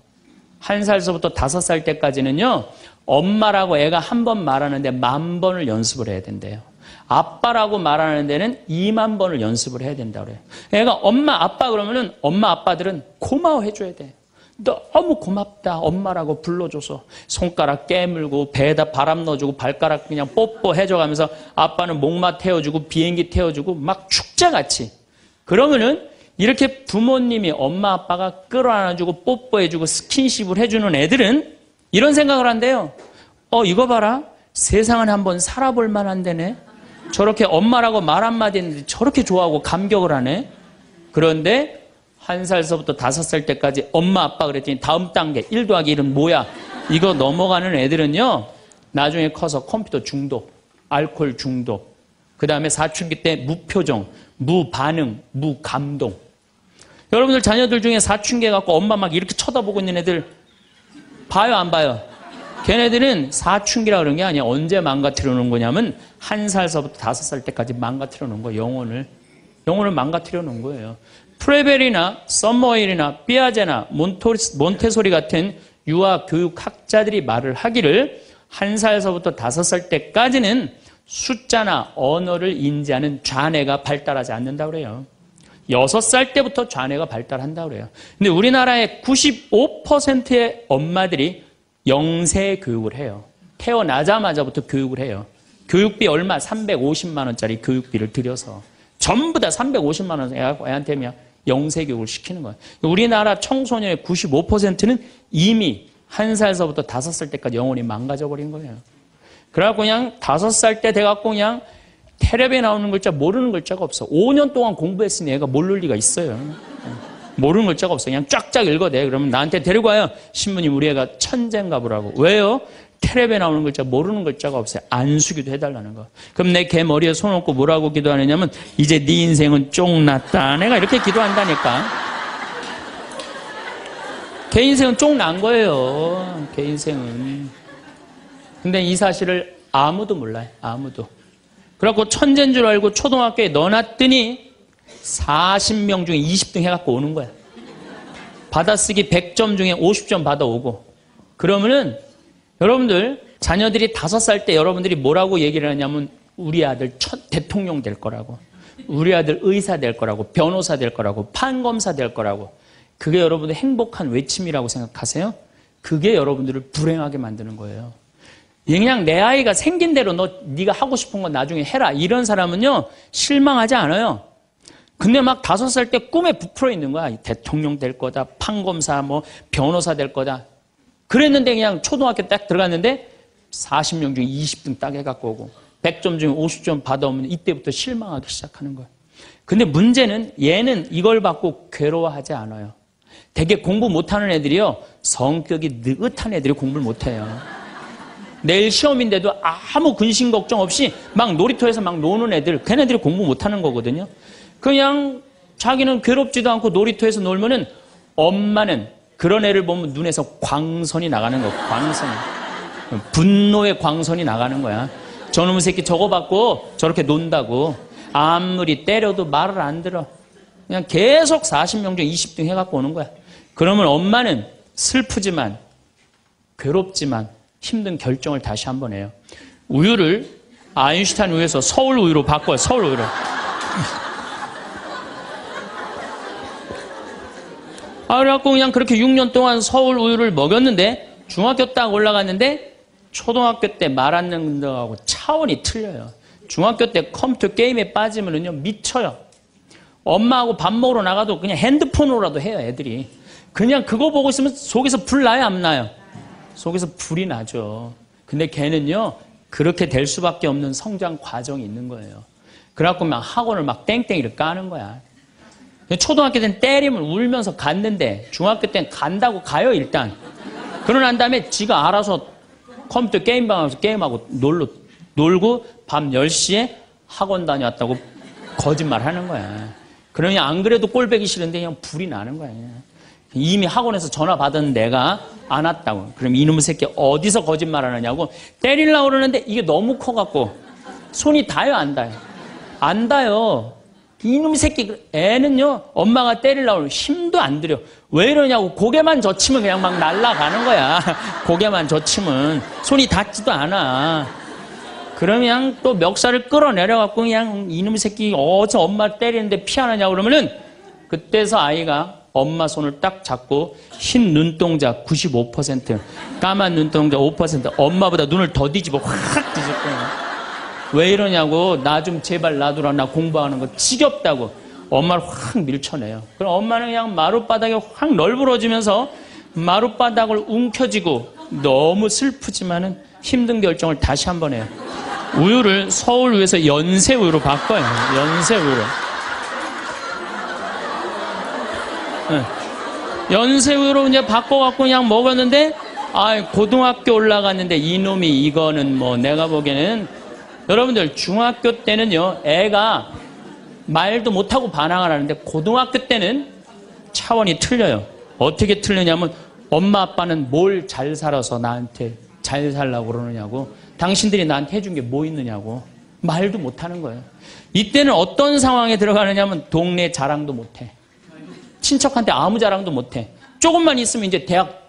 1살서부터 5살 때까지는요 엄마라고 애가 한 번 말하는데 10,000번을 연습을 해야 된대요. 아빠라고 말하는 데는 20,000번을 연습을 해야 된다고 그래요. 애가 엄마 아빠 그러면은 엄마 아빠들은 고마워해 줘야 돼. 너무 고맙다 엄마라고 불러줘서 손가락 깨물고 배에다 바람 넣어주고 발가락 그냥 뽀뽀해줘가면서 아빠는 목마 태워주고 비행기 태워주고 막 축제같이. 그러면은 이렇게 부모님이 엄마 아빠가 끌어안아주고 뽀뽀해주고 스킨십을 해주는 애들은 이런 생각을 한대요. 이거 봐라. 세상은 한번 살아볼 만한 데네. 저렇게 엄마라고 말 한마디 했는데 저렇게 좋아하고 감격을 하네. 그런데 1살서부터 5살 때까지 엄마 아빠 그랬더니 다음 단계 1 더하기 1은 뭐야. 이거 넘어가는 애들은요 나중에 커서 컴퓨터 중독, 알코올 중독, 그 다음에 사춘기 때 무표정, 무반응, 무감동. 여러분들 자녀들 중에 사춘기 갖고 엄마 막 이렇게 쳐다보고 있는 애들 봐요 안 봐요? 걔네들은 사춘기라 그런 게 아니야. 언제 망가뜨려 놓은 거냐면 1살서부터 5살 때까지 망가뜨려 놓은 거예요. 영혼을 망가뜨려 놓은 거예요. 프레벨이나 썸머힐이나 삐아제나 몬테소리 같은 유아 교육학자들이 말을 하기를 1살서부터 5살 때까지는 숫자나 언어를 인지하는 좌뇌가 발달하지 않는다고 그래요. 6살 때부터 좌뇌가 발달한다고 그래요. 근데 우리나라의 95%의 엄마들이 영세 교육을 해요. 태어나자마자부터 교육을 해요. 교육비 얼마? 350만 원짜리 교육비를 들여서 전부 다 350만 원 애한테 그냥 영세교육을 시키는 거예요. 우리나라 청소년의 95%는 이미 1살서부터 5살 때까지 영혼이 망가져버린 거예요. 그래갖고 그냥 5살 때 돼갖고 그냥 텔레비에 나오는 글자 모르는 글자가 없어. 5년 동안 공부했으니 애가 모를 리가 있어요. 모르는 글자가 없어. 그냥 쫙쫙 읽어대. 그러면 나한테 데리고 와요. 신부님 우리 애가 천재인가 보라고. 왜요? 텔레비에 나오는 글자 모르는 글자가 없어요. 안수기도 해달라는 거. 그럼 내 개 머리에 손 얹고 뭐라고 기도하느냐면 이제 네 인생은 쫑났다. 내가 이렇게 기도한다니까. 개 인생은 쫑난 거예요. 개 인생은. 근데 이 사실을 아무도 몰라요. 아무도. 그래갖고 천재인 줄 알고 초등학교에 넣어놨더니 40명 중에 20등 해갖고 오는 거야. 받아쓰기 100점 중에 50점 받아오고. 그러면은 여러분들 자녀들이 5살 때 여러분들이 뭐라고 얘기를 하냐면 우리 아들 대통령 될 거라고, 우리 아들 의사 될 거라고, 변호사 될 거라고, 판검사 될 거라고. 그게 여러분들 행복한 외침이라고 생각하세요? 그게 여러분들을 불행하게 만드는 거예요. 그냥 내 아이가 생긴 대로 네가 하고 싶은 건 나중에 해라. 이런 사람은요 실망하지 않아요. 근데 막 5살 때 꿈에 부풀어 있는 거야. 대통령 될 거다, 판검사, 뭐 변호사 될 거다. 그랬는데 그냥 초등학교 딱 들어갔는데 40명 중에 20등 딱 해갖고 오고 100점 중에 50점 받아오면 이때부터 실망하기 시작하는 거야. 근데 문제는 얘는 이걸 받고 괴로워하지 않아요. 되게 공부 못하는 애들이요 성격이 느긋한 애들이 공부를 못해요. 내일 시험인데도 아무 근심 걱정 없이 막 놀이터에서 막 노는 애들, 걔네들이 공부 못하는 거거든요. 그냥 자기는 괴롭지도 않고 놀이터에서 놀면은 엄마는 그런 애를 보면 눈에서 광선이 나가는 거야. 광선이. 분노의 광선이 나가는 거야. 저놈의 새끼 저거 받고 저렇게 논다고. 아무리 때려도 말을 안 들어. 그냥 계속 40명 중 20등 해갖고 오는 거야. 그러면 엄마는 슬프지만 괴롭지만 힘든 결정을 다시 한번 해요. 우유를 아인슈타인 우유에서 서울 우유로 바꿔요. 서울 우유로. 그래갖고 그냥 그렇게 6년 동안 서울 우유를 먹였는데 중학교 딱 올라갔는데 초등학교 때 말 안 듣는 거하고 차원이 틀려요. 중학교 때 컴퓨터 게임에 빠지면은요 미쳐요. 엄마하고 밥 먹으러 나가도 그냥 핸드폰으로라도 해요. 애들이. 그냥 그거 보고 있으면 속에서 불 나요 안 나요? 속에서 불이 나죠. 근데 걔는요 그렇게 될 수밖에 없는 성장 과정이 있는 거예요. 그래갖고 막 학원을 막 땡땡이를 까는 거야. 초등학교 때는 때리면 울면서 갔는데 중학교 때는 간다고 가요 일단. 그러고 난 다음에 지가 알아서 컴퓨터 게임방 가서 게임하고 놀고 밤 10시에 학원 다녀왔다고 거짓말 하는 거야. 그러니 안 그래도 꼴배기 싫은데 그냥 불이 나는 거야. 그냥. 이미 학원에서 전화 받은 내가 안 왔다고. 그럼 이놈의 새끼 어디서 거짓말 하느냐고 때리려고 그러는데 이게 너무 커갖고 손이 닿아요 안 닿아요? 안 닿아요. 이놈의 새끼 애는요 엄마가 때리려고 하면 힘도 안 들여. 왜 이러냐고. 고개만 젖히면 그냥 막 날아가는 거야. 고개만 젖히면 손이 닿지도 않아. 그러면 또 멱살을 끌어내려갖고 그냥 이놈의 새끼 어디서 엄마 때리는데 피하느냐고 그러면은 그때서 아이가 엄마 손을 딱 잡고 흰 눈동자 95%, 까만 눈동자 5%, 엄마보다 눈을 더 뒤집어 확 뒤질 거예요. 왜 이러냐고. 나 좀 제발 놔두라. 나 공부하는 거 지겹다고. 엄마를 확 밀쳐내요. 그럼 엄마는 그냥 마룻바닥에 확 널브러지면서 마룻바닥을 움켜쥐고 너무 슬프지만은 힘든 결정을 다시 한번 해요. 우유를 서울 우유에서 연세 우유로 바꿔요. 연세 우유로. 네. 연세 우유로 이제 바꿔갖고 그냥 먹었는데, 고등학교 올라갔는데 이놈이 이거는 뭐 내가 보기에는 여러분들 중학교 때는요, 애가 말도 못하고 반항을 하는데 고등학교 때는 차원이 틀려요. 어떻게 틀리냐면 엄마 아빠는 뭘 잘 살아서 나한테 잘 살라고 그러느냐고. 당신들이 나한테 해준 게 뭐 있느냐고. 말도 못하는 거예요. 이때는 어떤 상황에 들어가느냐면 동네 자랑도 못해. 친척한테 아무 자랑도 못해. 조금만 있으면 이제 대학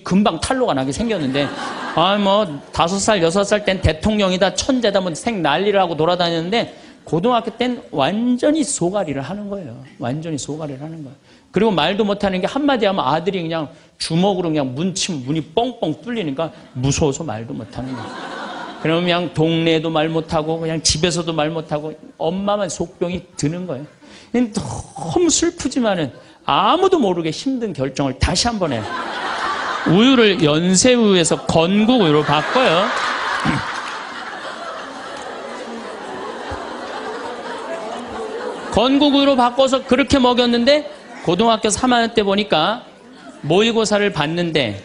금방 탈로가 나게 생겼는데 5살, 6살 땐 대통령이다, 천재다, 뭐 생 난리를 하고 돌아다녔는데 고등학교 땐 완전히 소가리를 하는 거예요. 완전히 소가리를 하는 거예요. 그리고 말도 못하는 게 한마디 하면 아들이 그냥 주먹으로 그냥 문치면 문이 뻥뻥 뚫리니까 무서워서 말도 못하는 거예요. 그러면 그냥 동네에도 말 못하고 그냥 집에서도 말 못하고 엄마만 속병이 드는 거예요. 너무 슬프지만은 아무도 모르게 힘든 결정을 다시 한번 해요. 우유를 연세우유에서 건국우유로 바꿔요. 건국우유로 바꿔서 그렇게 먹였는데 고등학교 3학년 때 보니까 모의고사를 봤는데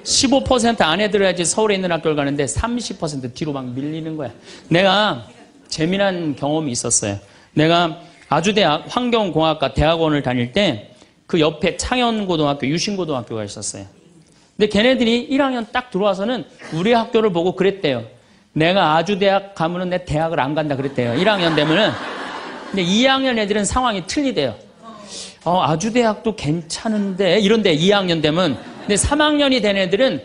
15% 안에 들어야지 서울에 있는 학교를 가는데 30% 뒤로 막 밀리는 거야. 내가 재미난 경험이 있었어요. 내가 아주대학 환경공학과 대학원을 다닐 때 그 옆에 창현고등학교, 유신고등학교가 있었어요. 근데 걔네들이 1학년 딱 들어와서는 우리 학교를 보고 그랬대요. 내가 아주대학 가면은 내 대학을 안 간다 그랬대요. 1학년 되면은. 근데 2학년 애들은 상황이 틀리대요. 아주대학도 괜찮은데 이런데 2학년 되면. 근데 3학년이 된 애들은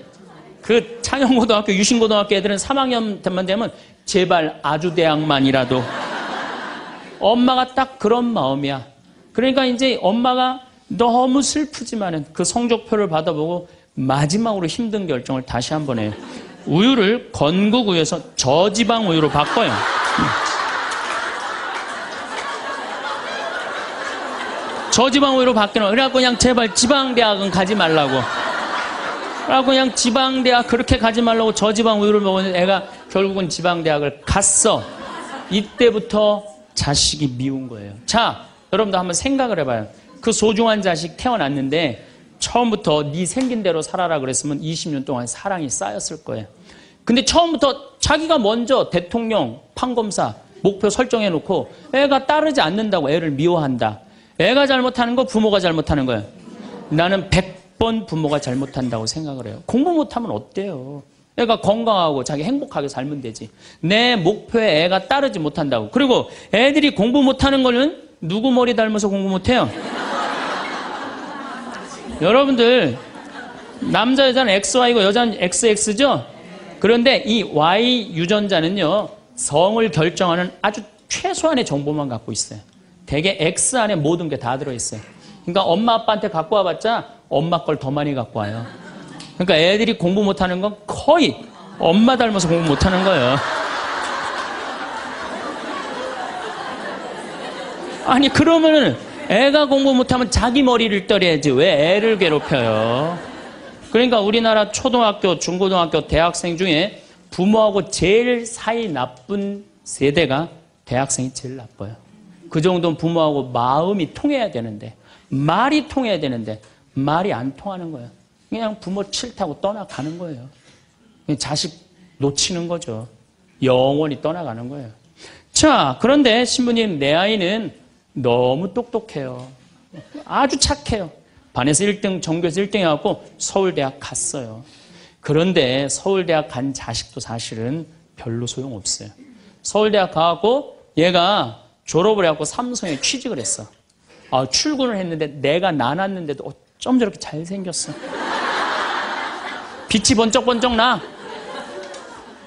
그 창현고등학교, 유신고등학교 애들은 3학년 되면 제발 아주대학만이라도. 엄마가 딱 그런 마음이야. 그러니까 이제 엄마가 너무 슬프지만은 그 성적표를 받아보고 마지막으로 힘든 결정을 다시 한번 해요. 우유를 건국우유에서 저지방 우유로 바꿔요. 저지방 우유로 바뀌는. 그래갖고 그냥 제발 지방대학은 가지 말라고. 그래갖고 그냥 지방대학 그렇게 가지 말라고 저지방 우유를 먹었는데 애가 결국은 지방대학을 갔어. 이때부터 자식이 미운 거예요. 자, 여러분도 한번 생각을 해봐요. 그 소중한 자식 태어났는데 처음부터 네 생긴 대로 살아라 그랬으면 20년 동안 사랑이 쌓였을 거예요. 근데 처음부터 자기가 먼저 대통령, 판검사 목표 설정해놓고 애가 따르지 않는다고 애를 미워한다. 애가 잘못하는 거 부모가 잘못하는 거예요. 나는 100번 부모가 잘못한다고 생각을 해요. 공부 못하면 어때요? 애가 건강하고 자기 행복하게 살면 되지. 내 목표에 애가 따르지 못한다고. 그리고 애들이 공부 못하는 거는 누구 머리 닮아서 공부 못해요? 여러분들 남자 여자는 XY고 여자는 XX죠? 그런데 이 Y 유전자는요 성을 결정하는 아주 최소한의 정보만 갖고 있어요. 대개 X 안에 모든 게 다 들어있어요. 그러니까 엄마 아빠한테 갖고 와봤자 엄마 걸 더 많이 갖고 와요. 그러니까 애들이 공부 못하는 건 거의 엄마 닮아서 공부 못하는 거예요. 아니 그러면은 애가 공부 못하면 자기 머리를 떨어야지 왜 애를 괴롭혀요? 그러니까 우리나라 초등학교, 중고등학교, 대학생 중에 부모하고 제일 사이 나쁜 세대가 대학생이 제일 나빠요. 그 정도는 부모하고 마음이 통해야 되는데 말이 통해야 되는데 말이 안 통하는 거예요. 그냥 부모 싫다고 떠나가는 거예요. 그냥 자식 놓치는 거죠. 영원히 떠나가는 거예요. 자, 그런데 신부님 내 아이는 너무 똑똑해요. 아주 착해요. 반에서 1등, 전교에서 1등 해갖고 서울대학 갔어요. 그런데 서울대학 간 자식도 사실은 별로 소용없어요. 서울대학 가갖고 얘가 졸업을 해갖고 삼성에 취직을 했어. 출근을 했는데 내가 나눴는데도 어쩜 저렇게 잘생겼어. 빛이 번쩍번쩍 나.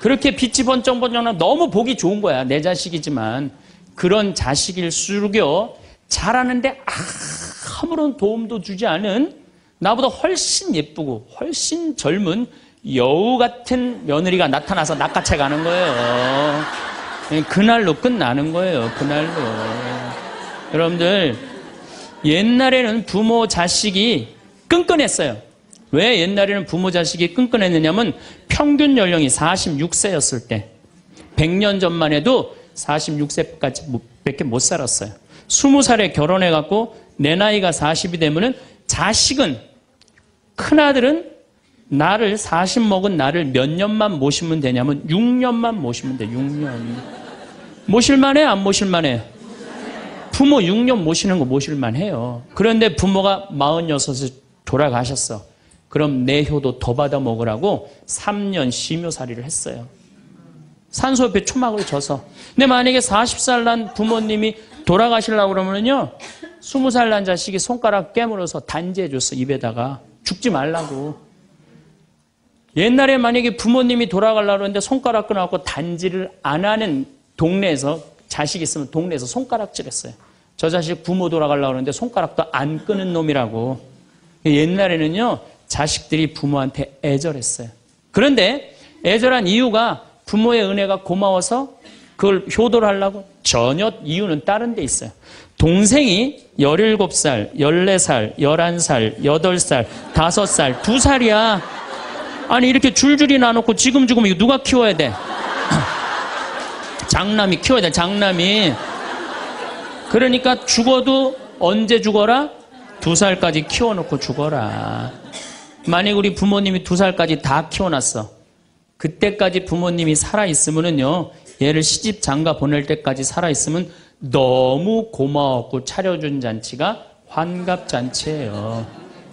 그렇게 빛이 번쩍번쩍 나. 너무 보기 좋은 거야. 내 자식이지만. 그런 자식일수록요 잘하는데 아무런 도움도 주지 않은 나보다 훨씬 예쁘고 훨씬 젊은 여우 같은 며느리가 나타나서 낚아채 가는 거예요. 그날로 끝나는 거예요. 그날로. 여러분들 옛날에는 부모 자식이 끈끈했어요. 왜 옛날에는 부모 자식이 끈끈했느냐면 평균 연령이 46세였을 때 100년 전만 해도 46세까지 밖에 못 살았어요. 20살에 결혼해갖고 내 나이가 40이 되면은 자식은 큰아들은 나를 40 먹은 나를 몇 년만 모시면 되냐면 6년만 모시면 돼. 6년. 모실만해? 안 모실만해? 부모 6년 모시는 거 모실만해요. 그런데 부모가 46에 돌아가셨어. 그럼 내 효도 더 받아 먹으라고 3년 심효살이를 했어요. 산소 옆에 초막을 져서. 근데 만약에 40살 난 부모님이 돌아가시려고 그러면요 20살 난 자식이 손가락 깨물어서 단지해줬어. 입에다가. 죽지 말라고. 옛날에 만약에 부모님이 돌아가려고 하는데 손가락 끊어갖고 단지를 안 하는 동네에서 자식 있으면 동네에서 손가락질했어요. 저 자식 부모 돌아가려고 하는데 손가락도 안 끊은 놈이라고. 옛날에는요 자식들이 부모한테 애절했어요. 그런데 애절한 이유가 부모의 은혜가 고마워서 그걸 효도를 하려고? 전혀. 이유는 다른 데 있어요. 동생이 17살, 14살, 11살, 8살, 5살, 2살이야. 아니 이렇게 줄줄이 나놓고 지금 이거 누가 키워야 돼? 장남이 키워야 돼. 장남이. 그러니까 죽어도 언제 죽어라? 2살까지 키워놓고 죽어라. 만약 우리 부모님이 2살까지 다 키워놨어. 그때까지 부모님이 살아있으면은요, 얘를 시집 장가 보낼 때까지 살아있으면 너무 고마웠고 차려준 잔치가 환갑잔치예요.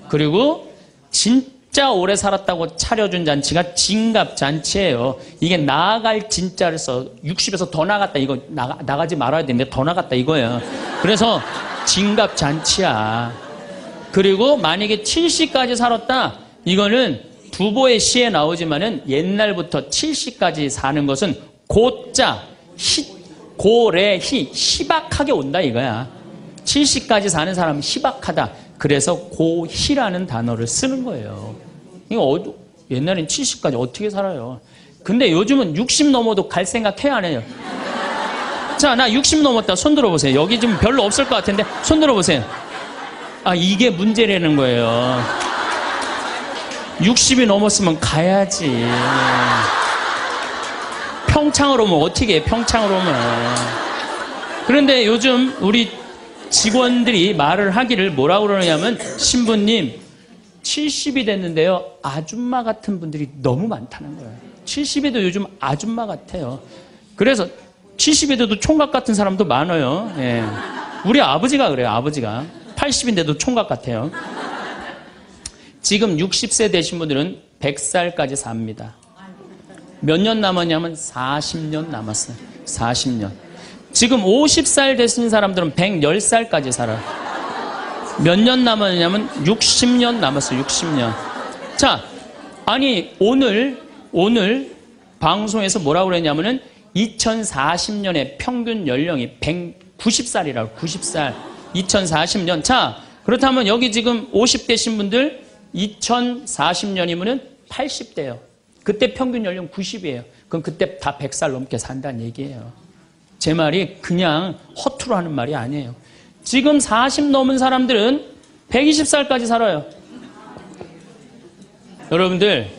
그리고 진짜 오래 살았다고 차려준 잔치가 진갑잔치예요. 이게 나아갈 진짜를 써. 60에서 더 나갔다. 이거 나가지 말아야 되는데 더 나갔다 이거예요. 그래서 진갑잔치야. 그리고 만약에 70까지 살았다. 이거는 두보의 시에 나오지만은 옛날부터 70까지 사는 것은 고자, 고래, 희박하게 온다 이거야. 70까지 사는 사람은 희박하다. 그래서 고희라는 단어를 쓰는 거예요. 이거 옛날엔 70까지 어떻게 살아요? 근데 요즘은 60 넘어도 갈 생각 해야 안 해요? 자, 나 60 넘었다. 손 들어보세요. 여기 지금 별로 없을 것 같은데 손 들어보세요. 아, 이게 문제라는 거예요. 60이 넘었으면 가야지. 평창으로 오면 어떻게 해? 평창으로 오면. 그런데 요즘 우리 직원들이 말을 하기를 뭐라고 그러냐면, 신부님 70이 됐는데요, 아줌마 같은 분들이 너무 많다는 거예요. 70에도 요즘 아줌마 같아요. 그래서 70에도 총각 같은 사람도 많아요. 예. 우리 아버지가 그래요. 아버지가 80인데도 총각 같아요. 지금 60세 되신 분들은 100살까지 삽니다. 몇 년 남았냐면 40년 남았어요. 40년. 지금 50살 되신 사람들은 110살까지 살아요. 몇 년 남았냐면 60년 남았어요. 60년. 자, 아니 오늘 방송에서 뭐라고 그랬냐면은 2040년에 평균 연령이 190살이라고. 90살. 2040년. 자, 그렇다면 여기 지금 50대신 분들 2040년이면은 80대예요. 그때 평균 연령 90이에요. 그럼 그때 다 100살 넘게 산다는 얘기예요. 제 말이 그냥 허투루 하는 말이 아니에요. 지금 40 넘은 사람들은 120살까지 살아요. 여러분들,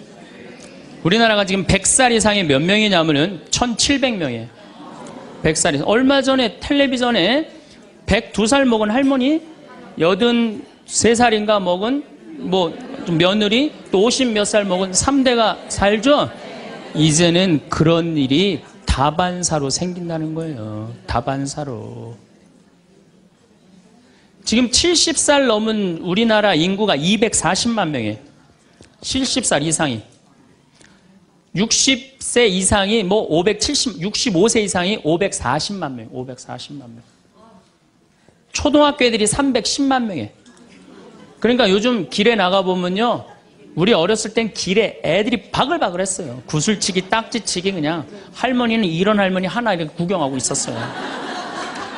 우리나라가 지금 100살 이상이 몇 명이냐면은 1700명이에요. 100살 이상. 얼마 전에 텔레비전에 102살 먹은 할머니, 83살인가 먹은 며느리, 또 50 몇 살 먹은 3대가 살죠? 이제는 그런 일이 다반사로 생긴다는 거예요. 다반사로. 지금 70살 넘은 우리나라 인구가 240만 명이에요. 70살 이상이. 60세 이상이 65세 이상이 540만 명. 540만 명. 초등학교 애들이 310만 명이에요. 그러니까 요즘 길에 나가보면요, 우리 어렸을 땐 길에 애들이 바글바글 했어요. 구슬치기, 딱지치기, 그냥. 할머니는 이런 할머니 하나 이렇게 구경하고 있었어요.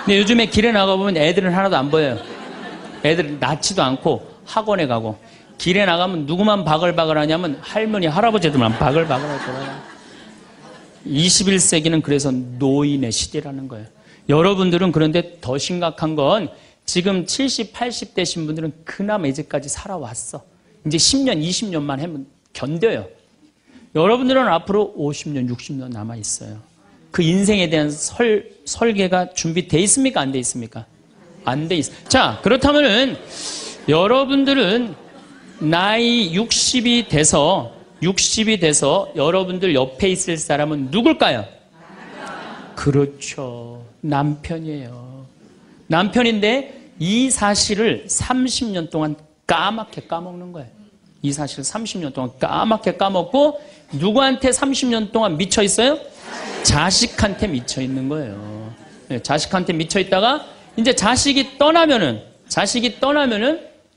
근데 요즘에 길에 나가보면 애들은 하나도 안 보여요. 애들은 낳지도 않고 학원에 가고. 길에 나가면 누구만 바글바글 하냐면 할머니, 할아버지들만 바글바글 할 거예요. 21세기는 그래서 노인의 시대라는 거예요. 여러분들은 그런데 더 심각한 건 지금 70, 80 되신 분들은 그나마 이제까지 살아왔어. 이제 10년, 20년만 하면 견뎌요. 여러분들은 앞으로 50년, 60년 남아있어요. 그 인생에 대한 설계가 준비되어 있습니까? 안 돼 있습니까? 안 돼 있어요. 자, 그렇다면은 여러분들은 나이 60이 돼서 여러분들 옆에 있을 사람은 누굴까요? 그렇죠. 남편이에요. 남편인데 이 사실을 30년 동안 까맣게 까먹는 거예요. 이 사실을 30년 동안 까맣게 까먹고 누구한테 30년 동안 미쳐 있어요? 자식한테 미쳐 있는 거예요. 네, 자식한테 미쳐 있다가 이제 자식이 떠나면은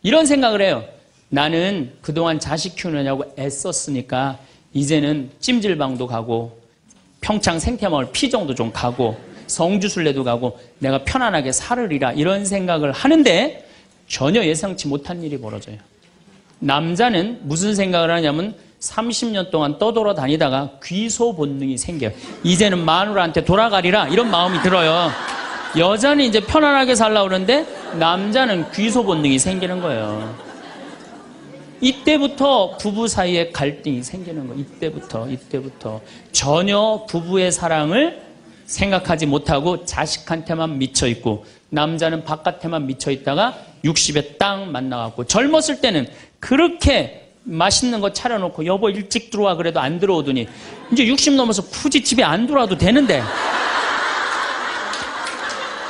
이런 생각을 해요. 나는 그동안 자식 키우느냐고 애썼으니까 이제는 찜질방도 가고 평창 생태마을 피정도 좀 가고 성주순례도 가고 내가 편안하게 살으리라, 이런 생각을 하는데 전혀 예상치 못한 일이 벌어져요. 남자는 무슨 생각을 하냐면 30년 동안 떠돌아다니다가 귀소 본능이 생겨요. 이제는 마누라한테 돌아가리라 이런 마음이 들어요. 여자는 이제 편안하게 살려고 그러는데 남자는 귀소 본능이 생기는 거예요. 이때부터 부부 사이에 갈등이 생기는 거예요. 이때부터 전혀 부부의 사랑을 생각하지 못하고 자식한테만 미쳐있고 남자는 바깥에만 미쳐있다가 60에 딱 만나갖고 젊었을 때는 그렇게 맛있는 거 차려놓고 여보 일찍 들어와 그래도 안 들어오더니 이제 60 넘어서 굳이 집에 안 들어와도 되는데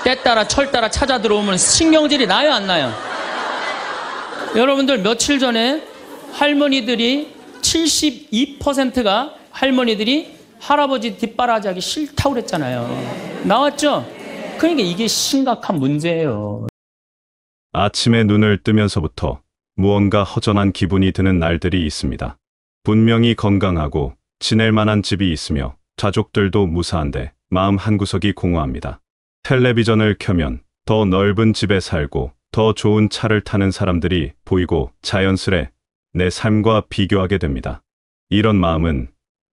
때 따라 철 따라 찾아 들어오면 신경질이 나요 안 나요? 여러분들 며칠 전에 할머니들이 72%가 할머니들이 할아버지 뒷바라지하기 싫다고 그랬잖아요. 나왔죠? 그러니까 이게 심각한 문제예요. 아침에 눈을 뜨면서부터 무언가 허전한 기분이 드는 날들이 있습니다. 분명히 건강하고 지낼 만한 집이 있으며 가족들도 무사한데 마음 한구석이 공허합니다. 텔레비전을 켜면 더 넓은 집에 살고 더 좋은 차를 타는 사람들이 보이고 자연스레 내 삶과 비교하게 됩니다. 이런 마음은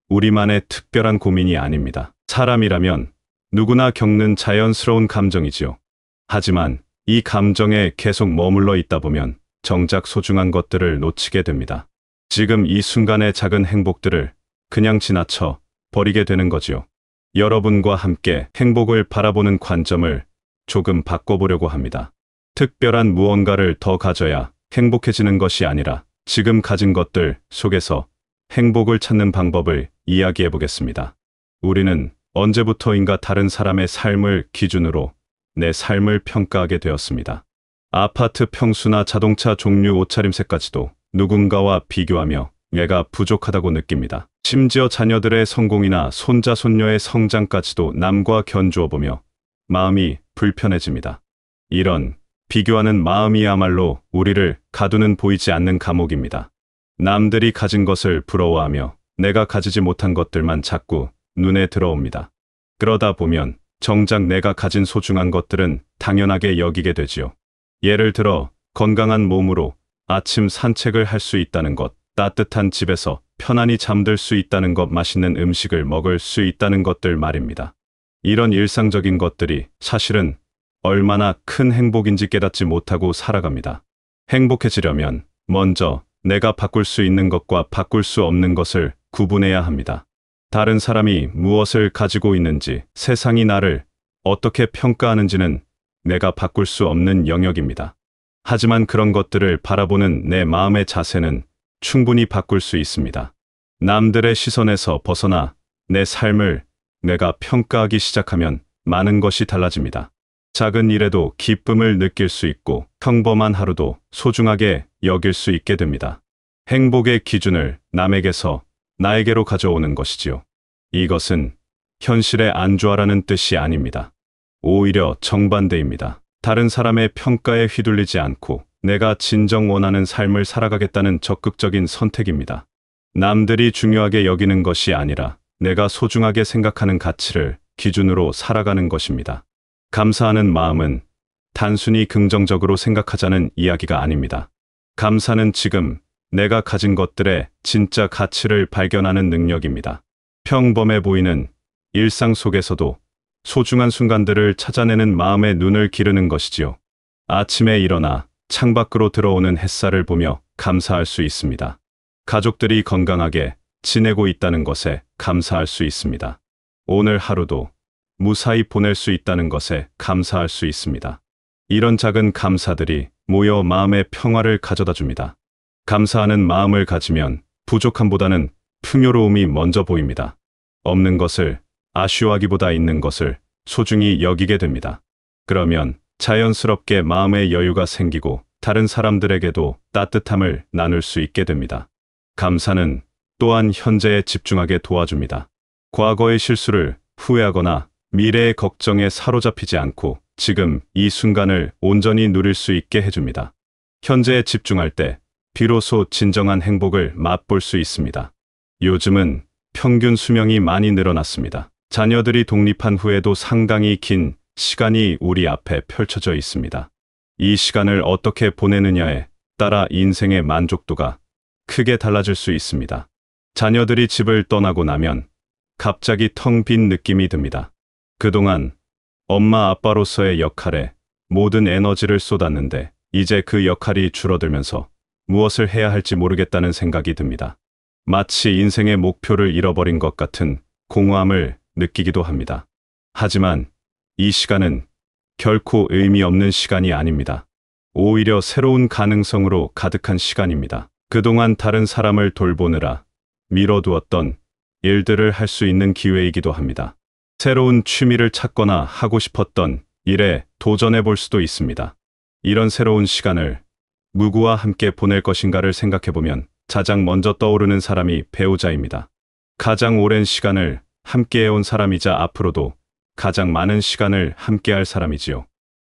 우리만의 특별한 고민이 아닙니다. 사람이라면 누구나 겪는 자연스러운 감정이지요. 하지만 이 감정에 계속 머물러 있다 보면 정작 소중한 것들을 놓치게 됩니다. 지금 이 순간의 작은 행복들을 그냥 지나쳐 버리게 되는 거지요. 여러분과 함께 행복을 바라보는 관점을 조금 바꿔보려고 합니다. 특별한 무언가를 더 가져야 행복해지는 것이 아니라 지금 가진 것들 속에서 행복을 찾는 방법을 이야기해 보겠습니다. 우리는 언제부터인가 다른 사람의 삶을 기준으로 내 삶을 평가하게 되었습니다. 아파트 평수나 자동차 종류 옷차림새까지도 누군가와 비교하며 내가 부족하다고 느낍니다. 심지어 자녀들의 성공이나 손자 손녀의 성장까지도 남과 견주어 보며 마음이 불편해집니다. 이런 비교하는 마음이야말로 우리를 가두는 보이지 않는 감옥입니다. 남들이 가진 것을 부러워하며 내가 가지지 못한 것들만 자꾸 눈에 들어옵니다. 그러다 보면 정작 내가 가진 소중한 것들은 당연하게 여기게 되지요. 예를 들어 건강한 몸으로 아침 산책을 할 수 있다는 것, 따뜻한 집에서 편안히 잠들 수 있다는 것, 맛있는 음식을 먹을 수 있다는 것들 말입니다. 이런 일상적인 것들이 사실은 얼마나 큰 행복인지 깨닫지 못하고 살아갑니다. 행복해지려면 먼저 내가 바꿀 수 있는 것과 바꿀 수 없는 것을 구분해야 합니다. 다른 사람이 무엇을 가지고 있는지, 세상이 나를 어떻게 평가하는지는 내가 바꿀 수 없는 영역입니다. 하지만 그런 것들을 바라보는 내 마음의 자세는 충분히 바꿀 수 있습니다. 남들의 시선에서 벗어나 내 삶을 내가 평가하기 시작하면 많은 것이 달라집니다. 작은 일에도 기쁨을 느낄 수 있고 평범한 하루도 소중하게 여길 수 있게 됩니다. 행복의 기준을 남에게서 나에게로 가져오는 것이지요. 이것은 현실에 안주하라는 뜻이 아닙니다. 오히려 정반대입니다. 다른 사람의 평가에 휘둘리지 않고 내가 진정 원하는 삶을 살아가겠다는 적극적인 선택입니다. 남들이 중요하게 여기는 것이 아니라 내가 소중하게 생각하는 가치를 기준으로 살아가는 것입니다. 감사하는 마음은 단순히 긍정적으로 생각하자는 이야기가 아닙니다. 감사는 지금 내가 가진 것들의 진짜 가치를 발견하는 능력입니다. 평범해 보이는 일상 속에서도 소중한 순간들을 찾아내는 마음의 눈을 기르는 것이지요. 아침에 일어나 창밖으로 들어오는 햇살을 보며 감사할 수 있습니다. 가족들이 건강하게 지내고 있다는 것에 감사할 수 있습니다. 오늘 하루도 무사히 보낼 수 있다는 것에 감사할 수 있습니다. 이런 작은 감사들이 모여 마음의 평화를 가져다 줍니다. 감사하는 마음을 가지면 부족함보다는 풍요로움이 먼저 보입니다. 없는 것을 아쉬워하기보다 있는 것을 소중히 여기게 됩니다. 그러면 자연스럽게 마음의 여유가 생기고 다른 사람들에게도 따뜻함을 나눌 수 있게 됩니다. 감사는 또한 현재에 집중하게 도와줍니다. 과거의 실수를 후회하거나 미래의 걱정에 사로잡히지 않고 지금 이 순간을 온전히 누릴 수 있게 해줍니다. 현재에 집중할 때 비로소 진정한 행복을 맛볼 수 있습니다. 요즘은 평균 수명이 많이 늘어났습니다. 자녀들이 독립한 후에도 상당히 긴 시간이 우리 앞에 펼쳐져 있습니다. 이 시간을 어떻게 보내느냐에 따라 인생의 만족도가 크게 달라질 수 있습니다. 자녀들이 집을 떠나고 나면 갑자기 텅 빈 느낌이 듭니다. 그동안 엄마 아빠로서의 역할에 모든 에너지를 쏟았는데 이제 그 역할이 줄어들면서 무엇을 해야 할지 모르겠다는 생각이 듭니다. 마치 인생의 목표를 잃어버린 것 같은 공허함을 느끼기도 합니다. 하지만 이 시간은 결코 의미 없는 시간이 아닙니다. 오히려 새로운 가능성으로 가득한 시간입니다. 그동안 다른 사람을 돌보느라 미뤄두었던 일들을 할 수 있는 기회이기도 합니다. 새로운 취미를 찾거나 하고 싶었던 일에 도전해 볼 수도 있습니다. 이런 새로운 시간을 누구와 함께 보낼 것인가를 생각해 보면 가장 먼저 떠오르는 사람이 배우자입니다. 가장 오랜 시간을 함께해온 사람이자 앞으로도 가장 많은 시간을 함께할 사람이지요.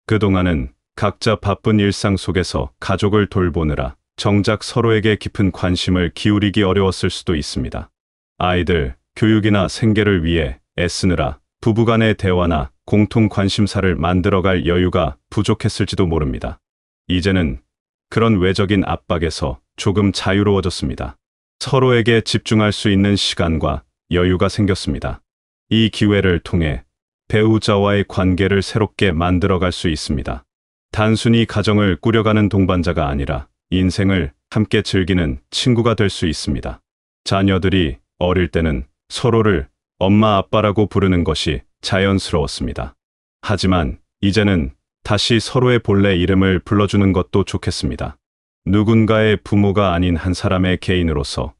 그동안은 각자 바쁜 일상 속에서 가족을 돌보느라 정작 서로에게 깊은 관심을 기울이기 어려웠을 수도 있습니다. 아이들 교육이나 생계를 위해 애쓰느라 부부간의 대화나 공통 관심사를 만들어갈 여유가 부족했을지도 모릅니다. 이제는 그런 외적인 압박에서 조금 자유로워졌습니다. 서로에게 집중할 수 있는 시간과 여유가 생겼습니다. 이 기회를 통해 배우자와의 관계를 새롭게 만들어갈 수 있습니다. 단순히 가정을 꾸려가는 동반자가 아니라 인생을 함께 즐기는 친구가 될 수 있습니다. 자녀들이 어릴 때는 서로를 엄마 아빠라고 부르는 것이 자연스러웠습니다. 하지만 이제는 다시 서로의 본래 이름을 불러주는 것도 좋겠습니다. 누군가의 부모가 아닌 한 사람의 개인으로서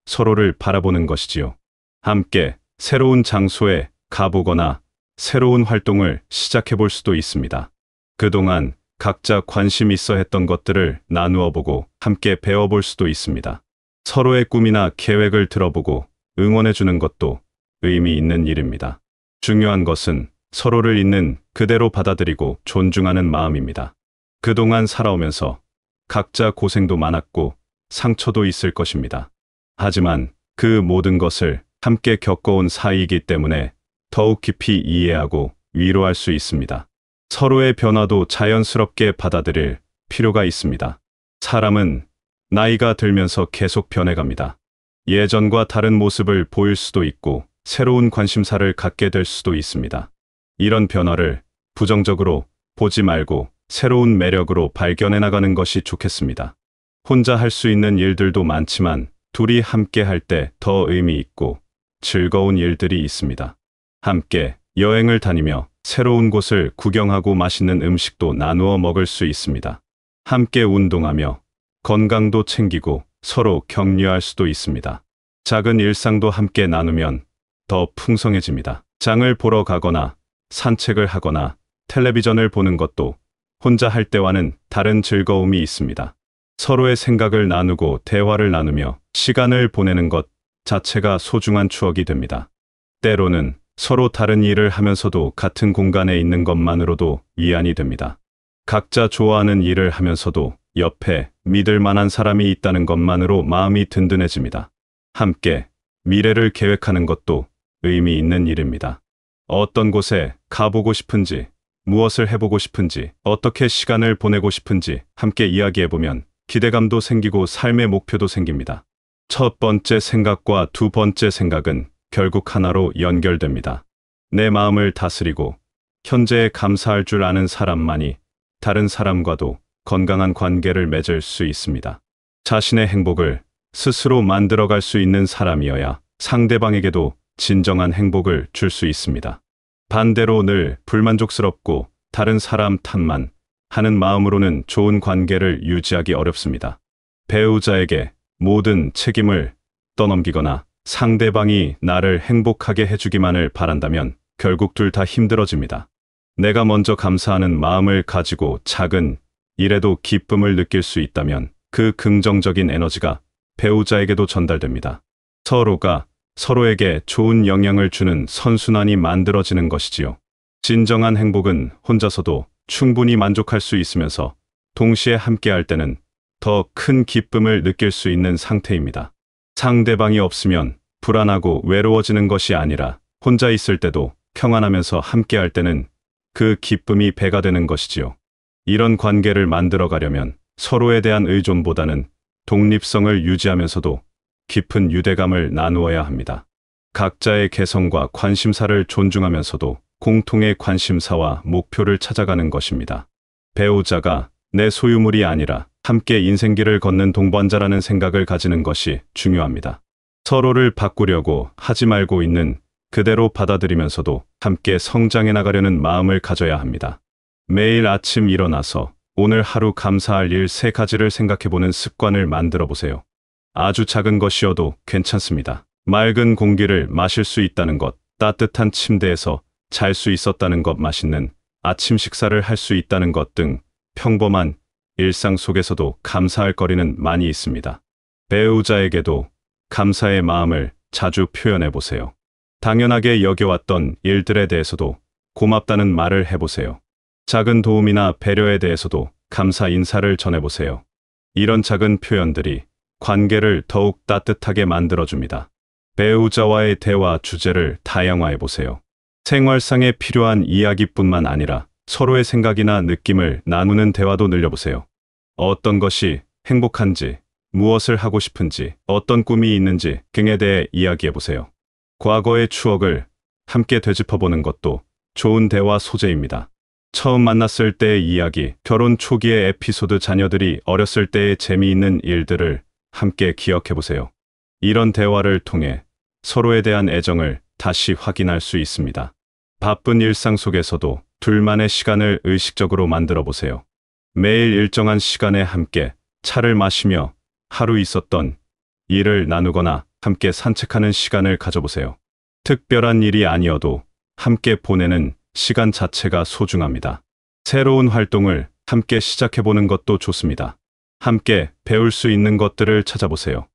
서로를 바라보는 것이지요. 함께 새로운 장소에 가보거나 새로운 활동을 시작해 볼 수도 있습니다. 그동안 각자 관심 있어 했던 것들을 나누어 보고 함께 배워볼 수도 있습니다. 서로의 꿈이나 계획을 들어보고 응원해 주는 것도 의미 있는 일입니다. 중요한 것은 서로를 있는 그대로 받아들이고 존중하는 마음입니다. 그동안 살아오면서 각자 고생도 많았고 상처도 있을 것입니다. 하지만 그 모든 것을 함께 겪어온 사이이기 때문에 더욱 깊이 이해하고 위로할 수 있습니다. 서로의 변화도 자연스럽게 받아들일 필요가 있습니다. 사람은 나이가 들면서 계속 변해갑니다. 예전과 다른 모습을 보일 수도 있고 새로운 관심사를 갖게 될 수도 있습니다. 이런 변화를 부정적으로 보지 말고 새로운 매력으로 발견해 나가는 것이 좋겠습니다. 혼자 할 수 있는 일들도 많지만 둘이 함께 할 때 더 의미 있고 즐거운 일들이 있습니다. 함께 여행을 다니며 새로운 곳을 구경하고 맛있는 음식도 나누어 먹을 수 있습니다. 함께 운동하며 건강도 챙기고 서로 격려할 수도 있습니다. 작은 일상도 함께 나누면 더 풍성해집니다. 장을 보러 가거나 산책을 하거나 텔레비전을 보는 것도 혼자 할 때와는 다른 즐거움이 있습니다. 서로의 생각을 나누고 대화를 나누며 시간을 보내는 것 자체가 소중한 추억이 됩니다. 때로는 서로 다른 일을 하면서도 같은 공간에 있는 것만으로도 위안이 됩니다. 각자 좋아하는 일을 하면서도 옆에 믿을 만한 사람이 있다는 것만으로 마음이 든든해집니다. 함께 미래를 계획하는 것도 의미 있는 일입니다. 어떤 곳에 가보고 싶은지, 무엇을 해보고 싶은지, 어떻게 시간을 보내고 싶은지 함께 이야기해보면 기대감도 생기고 삶의 목표도 생깁니다. 첫 번째 생각과 두 번째 생각은 결국 하나로 연결됩니다. 내 마음을 다스리고 현재에 감사할 줄 아는 사람만이 다른 사람과도 건강한 관계를 맺을 수 있습니다. 자신의 행복을 스스로 만들어갈 수 있는 사람이어야 상대방에게도 진정한 행복을 줄 수 있습니다. 반대로 늘 불만족스럽고 다른 사람 탓만 하는 마음으로는 좋은 관계를 유지하기 어렵습니다. 배우자에게 모든 책임을 떠넘기거나 상대방이 나를 행복하게 해주기만을 바란다면 결국 둘 다 힘들어집니다. 내가 먼저 감사하는 마음을 가지고 작은 일에도 기쁨을 느낄 수 있다면 그 긍정적인 에너지가 배우자에게도 전달됩니다. 서로가 서로에게 좋은 영향을 주는 선순환이 만들어지는 것이지요. 진정한 행복은 혼자서도 충분히 만족할 수 있으면서 동시에 함께할 때는 더 큰 기쁨을 느낄 수 있는 상태입니다. 상대방이 없으면 불안하고 외로워지는 것이 아니라 혼자 있을 때도 평안하면서 함께할 때는 그 기쁨이 배가 되는 것이지요. 이런 관계를 만들어 가려면 서로에 대한 의존보다는 독립성을 유지하면서도 깊은 유대감을 나누어야 합니다. 각자의 개성과 관심사를 존중하면서도 공통의 관심사와 목표를 찾아가는 것입니다. 배우자가 내 소유물이 아니라 함께 인생길을 걷는 동반자라는 생각을 가지는 것이 중요합니다. 서로를 바꾸려고 하지 말고 있는 그대로 받아들이면서도 함께 성장해 나가려는 마음을 가져야 합니다. 매일 아침 일어나서 오늘 하루 감사할 일 3가지를 생각해보는 습관을 만들어 보세요. 아주 작은 것이어도 괜찮습니다. 맑은 공기를 마실 수 있다는 것, 따뜻한 침대에서 잘 수 있었다는 것, 맛있는 아침 식사를 할 수 있다는 것 등 평범한 일상 속에서도 감사할 거리는 많이 있습니다. 배우자에게도 감사의 마음을 자주 표현해 보세요. 당연하게 여겨왔던 일들에 대해서도 고맙다는 말을 해보세요. 작은 도움이나 배려에 대해서도 감사 인사를 전해보세요. 이런 작은 표현들이 관계를 더욱 따뜻하게 만들어줍니다. 배우자와의 대화 주제를 다양화해보세요. 생활상에 필요한 이야기뿐만 아니라 서로의 생각이나 느낌을 나누는 대화도 늘려보세요. 어떤 것이 행복한지, 무엇을 하고 싶은지, 어떤 꿈이 있는지 등에 대해 이야기해보세요. 과거의 추억을 함께 되짚어보는 것도 좋은 대화 소재입니다. 처음 만났을 때의 이야기, 결혼 초기의 에피소드, 자녀들이 어렸을 때의 재미있는 일들을 함께 기억해보세요. 이런 대화를 통해 서로에 대한 애정을 다시 확인할 수 있습니다. 바쁜 일상 속에서도 둘만의 시간을 의식적으로 만들어 보세요. 매일 일정한 시간에 함께 차를 마시며 하루 있었던 일을 나누거나 함께 산책하는 시간을 가져보세요. 특별한 일이 아니어도 함께 보내는 시간 자체가 소중합니다. 새로운 활동을 함께 시작해보는 것도 좋습니다. 함께 배울 수 있는 것들을 찾아보세요.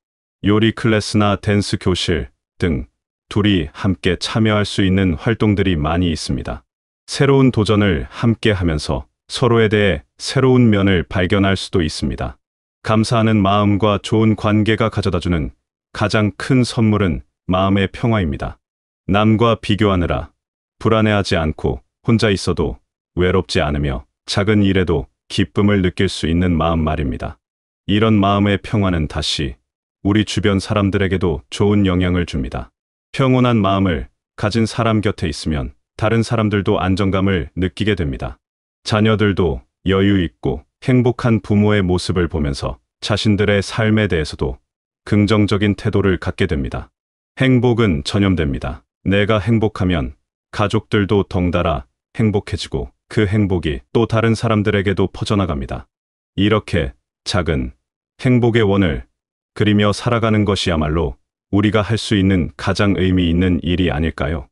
요리 클래스나 댄스 교실 등 둘이 함께 참여할 수 있는 활동들이 많이 있습니다. 새로운 도전을 함께 하면서 서로에 대해 새로운 면을 발견할 수도 있습니다. 감사하는 마음과 좋은 관계가 가져다주는 가장 큰 선물은 마음의 평화입니다. 남과 비교하느라 불안해하지 않고 혼자 있어도 외롭지 않으며 작은 일에도 기쁨을 느낄 수 있는 마음 말입니다. 이런 마음의 평화는 다시 우리 주변 사람들에게도 좋은 영향을 줍니다. 평온한 마음을 가진 사람 곁에 있으면 다른 사람들도 안정감을 느끼게 됩니다. 자녀들도 여유 있고 행복한 부모의 모습을 보면서 자신들의 삶에 대해서도 긍정적인 태도를 갖게 됩니다. 행복은 전염됩니다. 내가 행복하면 가족들도 덩달아 행복해지고 그 행복이 또 다른 사람들에게도 퍼져나갑니다. 이렇게 작은 행복의 원을 그리며 살아가는 것이야말로 우리가 할 수 있는 가장 의미 있는 일이 아닐까요?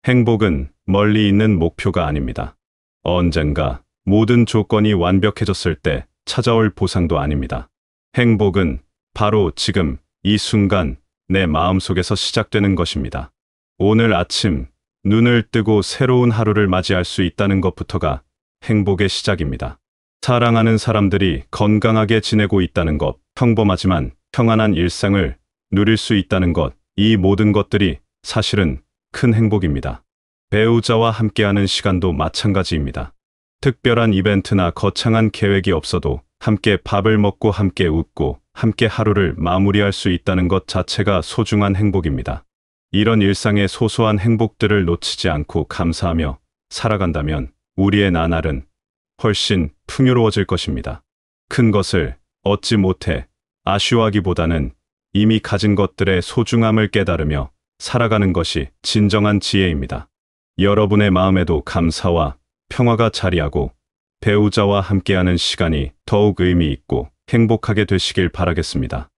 행복은 멀리 있는 목표가 아닙니다. 언젠가 모든 조건이 완벽해졌을 때 찾아올 보상도 아닙니다. 행복은 바로 지금 이 순간 내 마음속에서 시작되는 것입니다. 오늘 아침 눈을 뜨고 새로운 하루를 맞이할 수 있다는 것부터가 행복의 시작입니다. 사랑하는 사람들이 건강하게 지내고 있다는 것, 평범하지만 평안한 일상을 누릴 수 있다는 것, 이 모든 것들이 사실은 큰 행복입니다. 배우자와 함께하는 시간도 마찬가지입니다. 특별한 이벤트나 거창한 계획이 없어도 함께 밥을 먹고 함께 웃고 함께 하루를 마무리할 수 있다는 것 자체가 소중한 행복입니다. 이런 일상의 소소한 행복들을 놓치지 않고 감사하며 살아간다면 우리의 나날은 훨씬 풍요로워질 것입니다. 큰 것을 얻지 못해 아쉬워하기보다는 이미 가진 것들의 소중함을 깨달으며 살아가는 것이 진정한 지혜입니다. 여러분의 마음에도 감사와 평화가 자리하고 배우자와 함께하는 시간이 더욱 의미 있고 행복하게 되시길 바라겠습니다.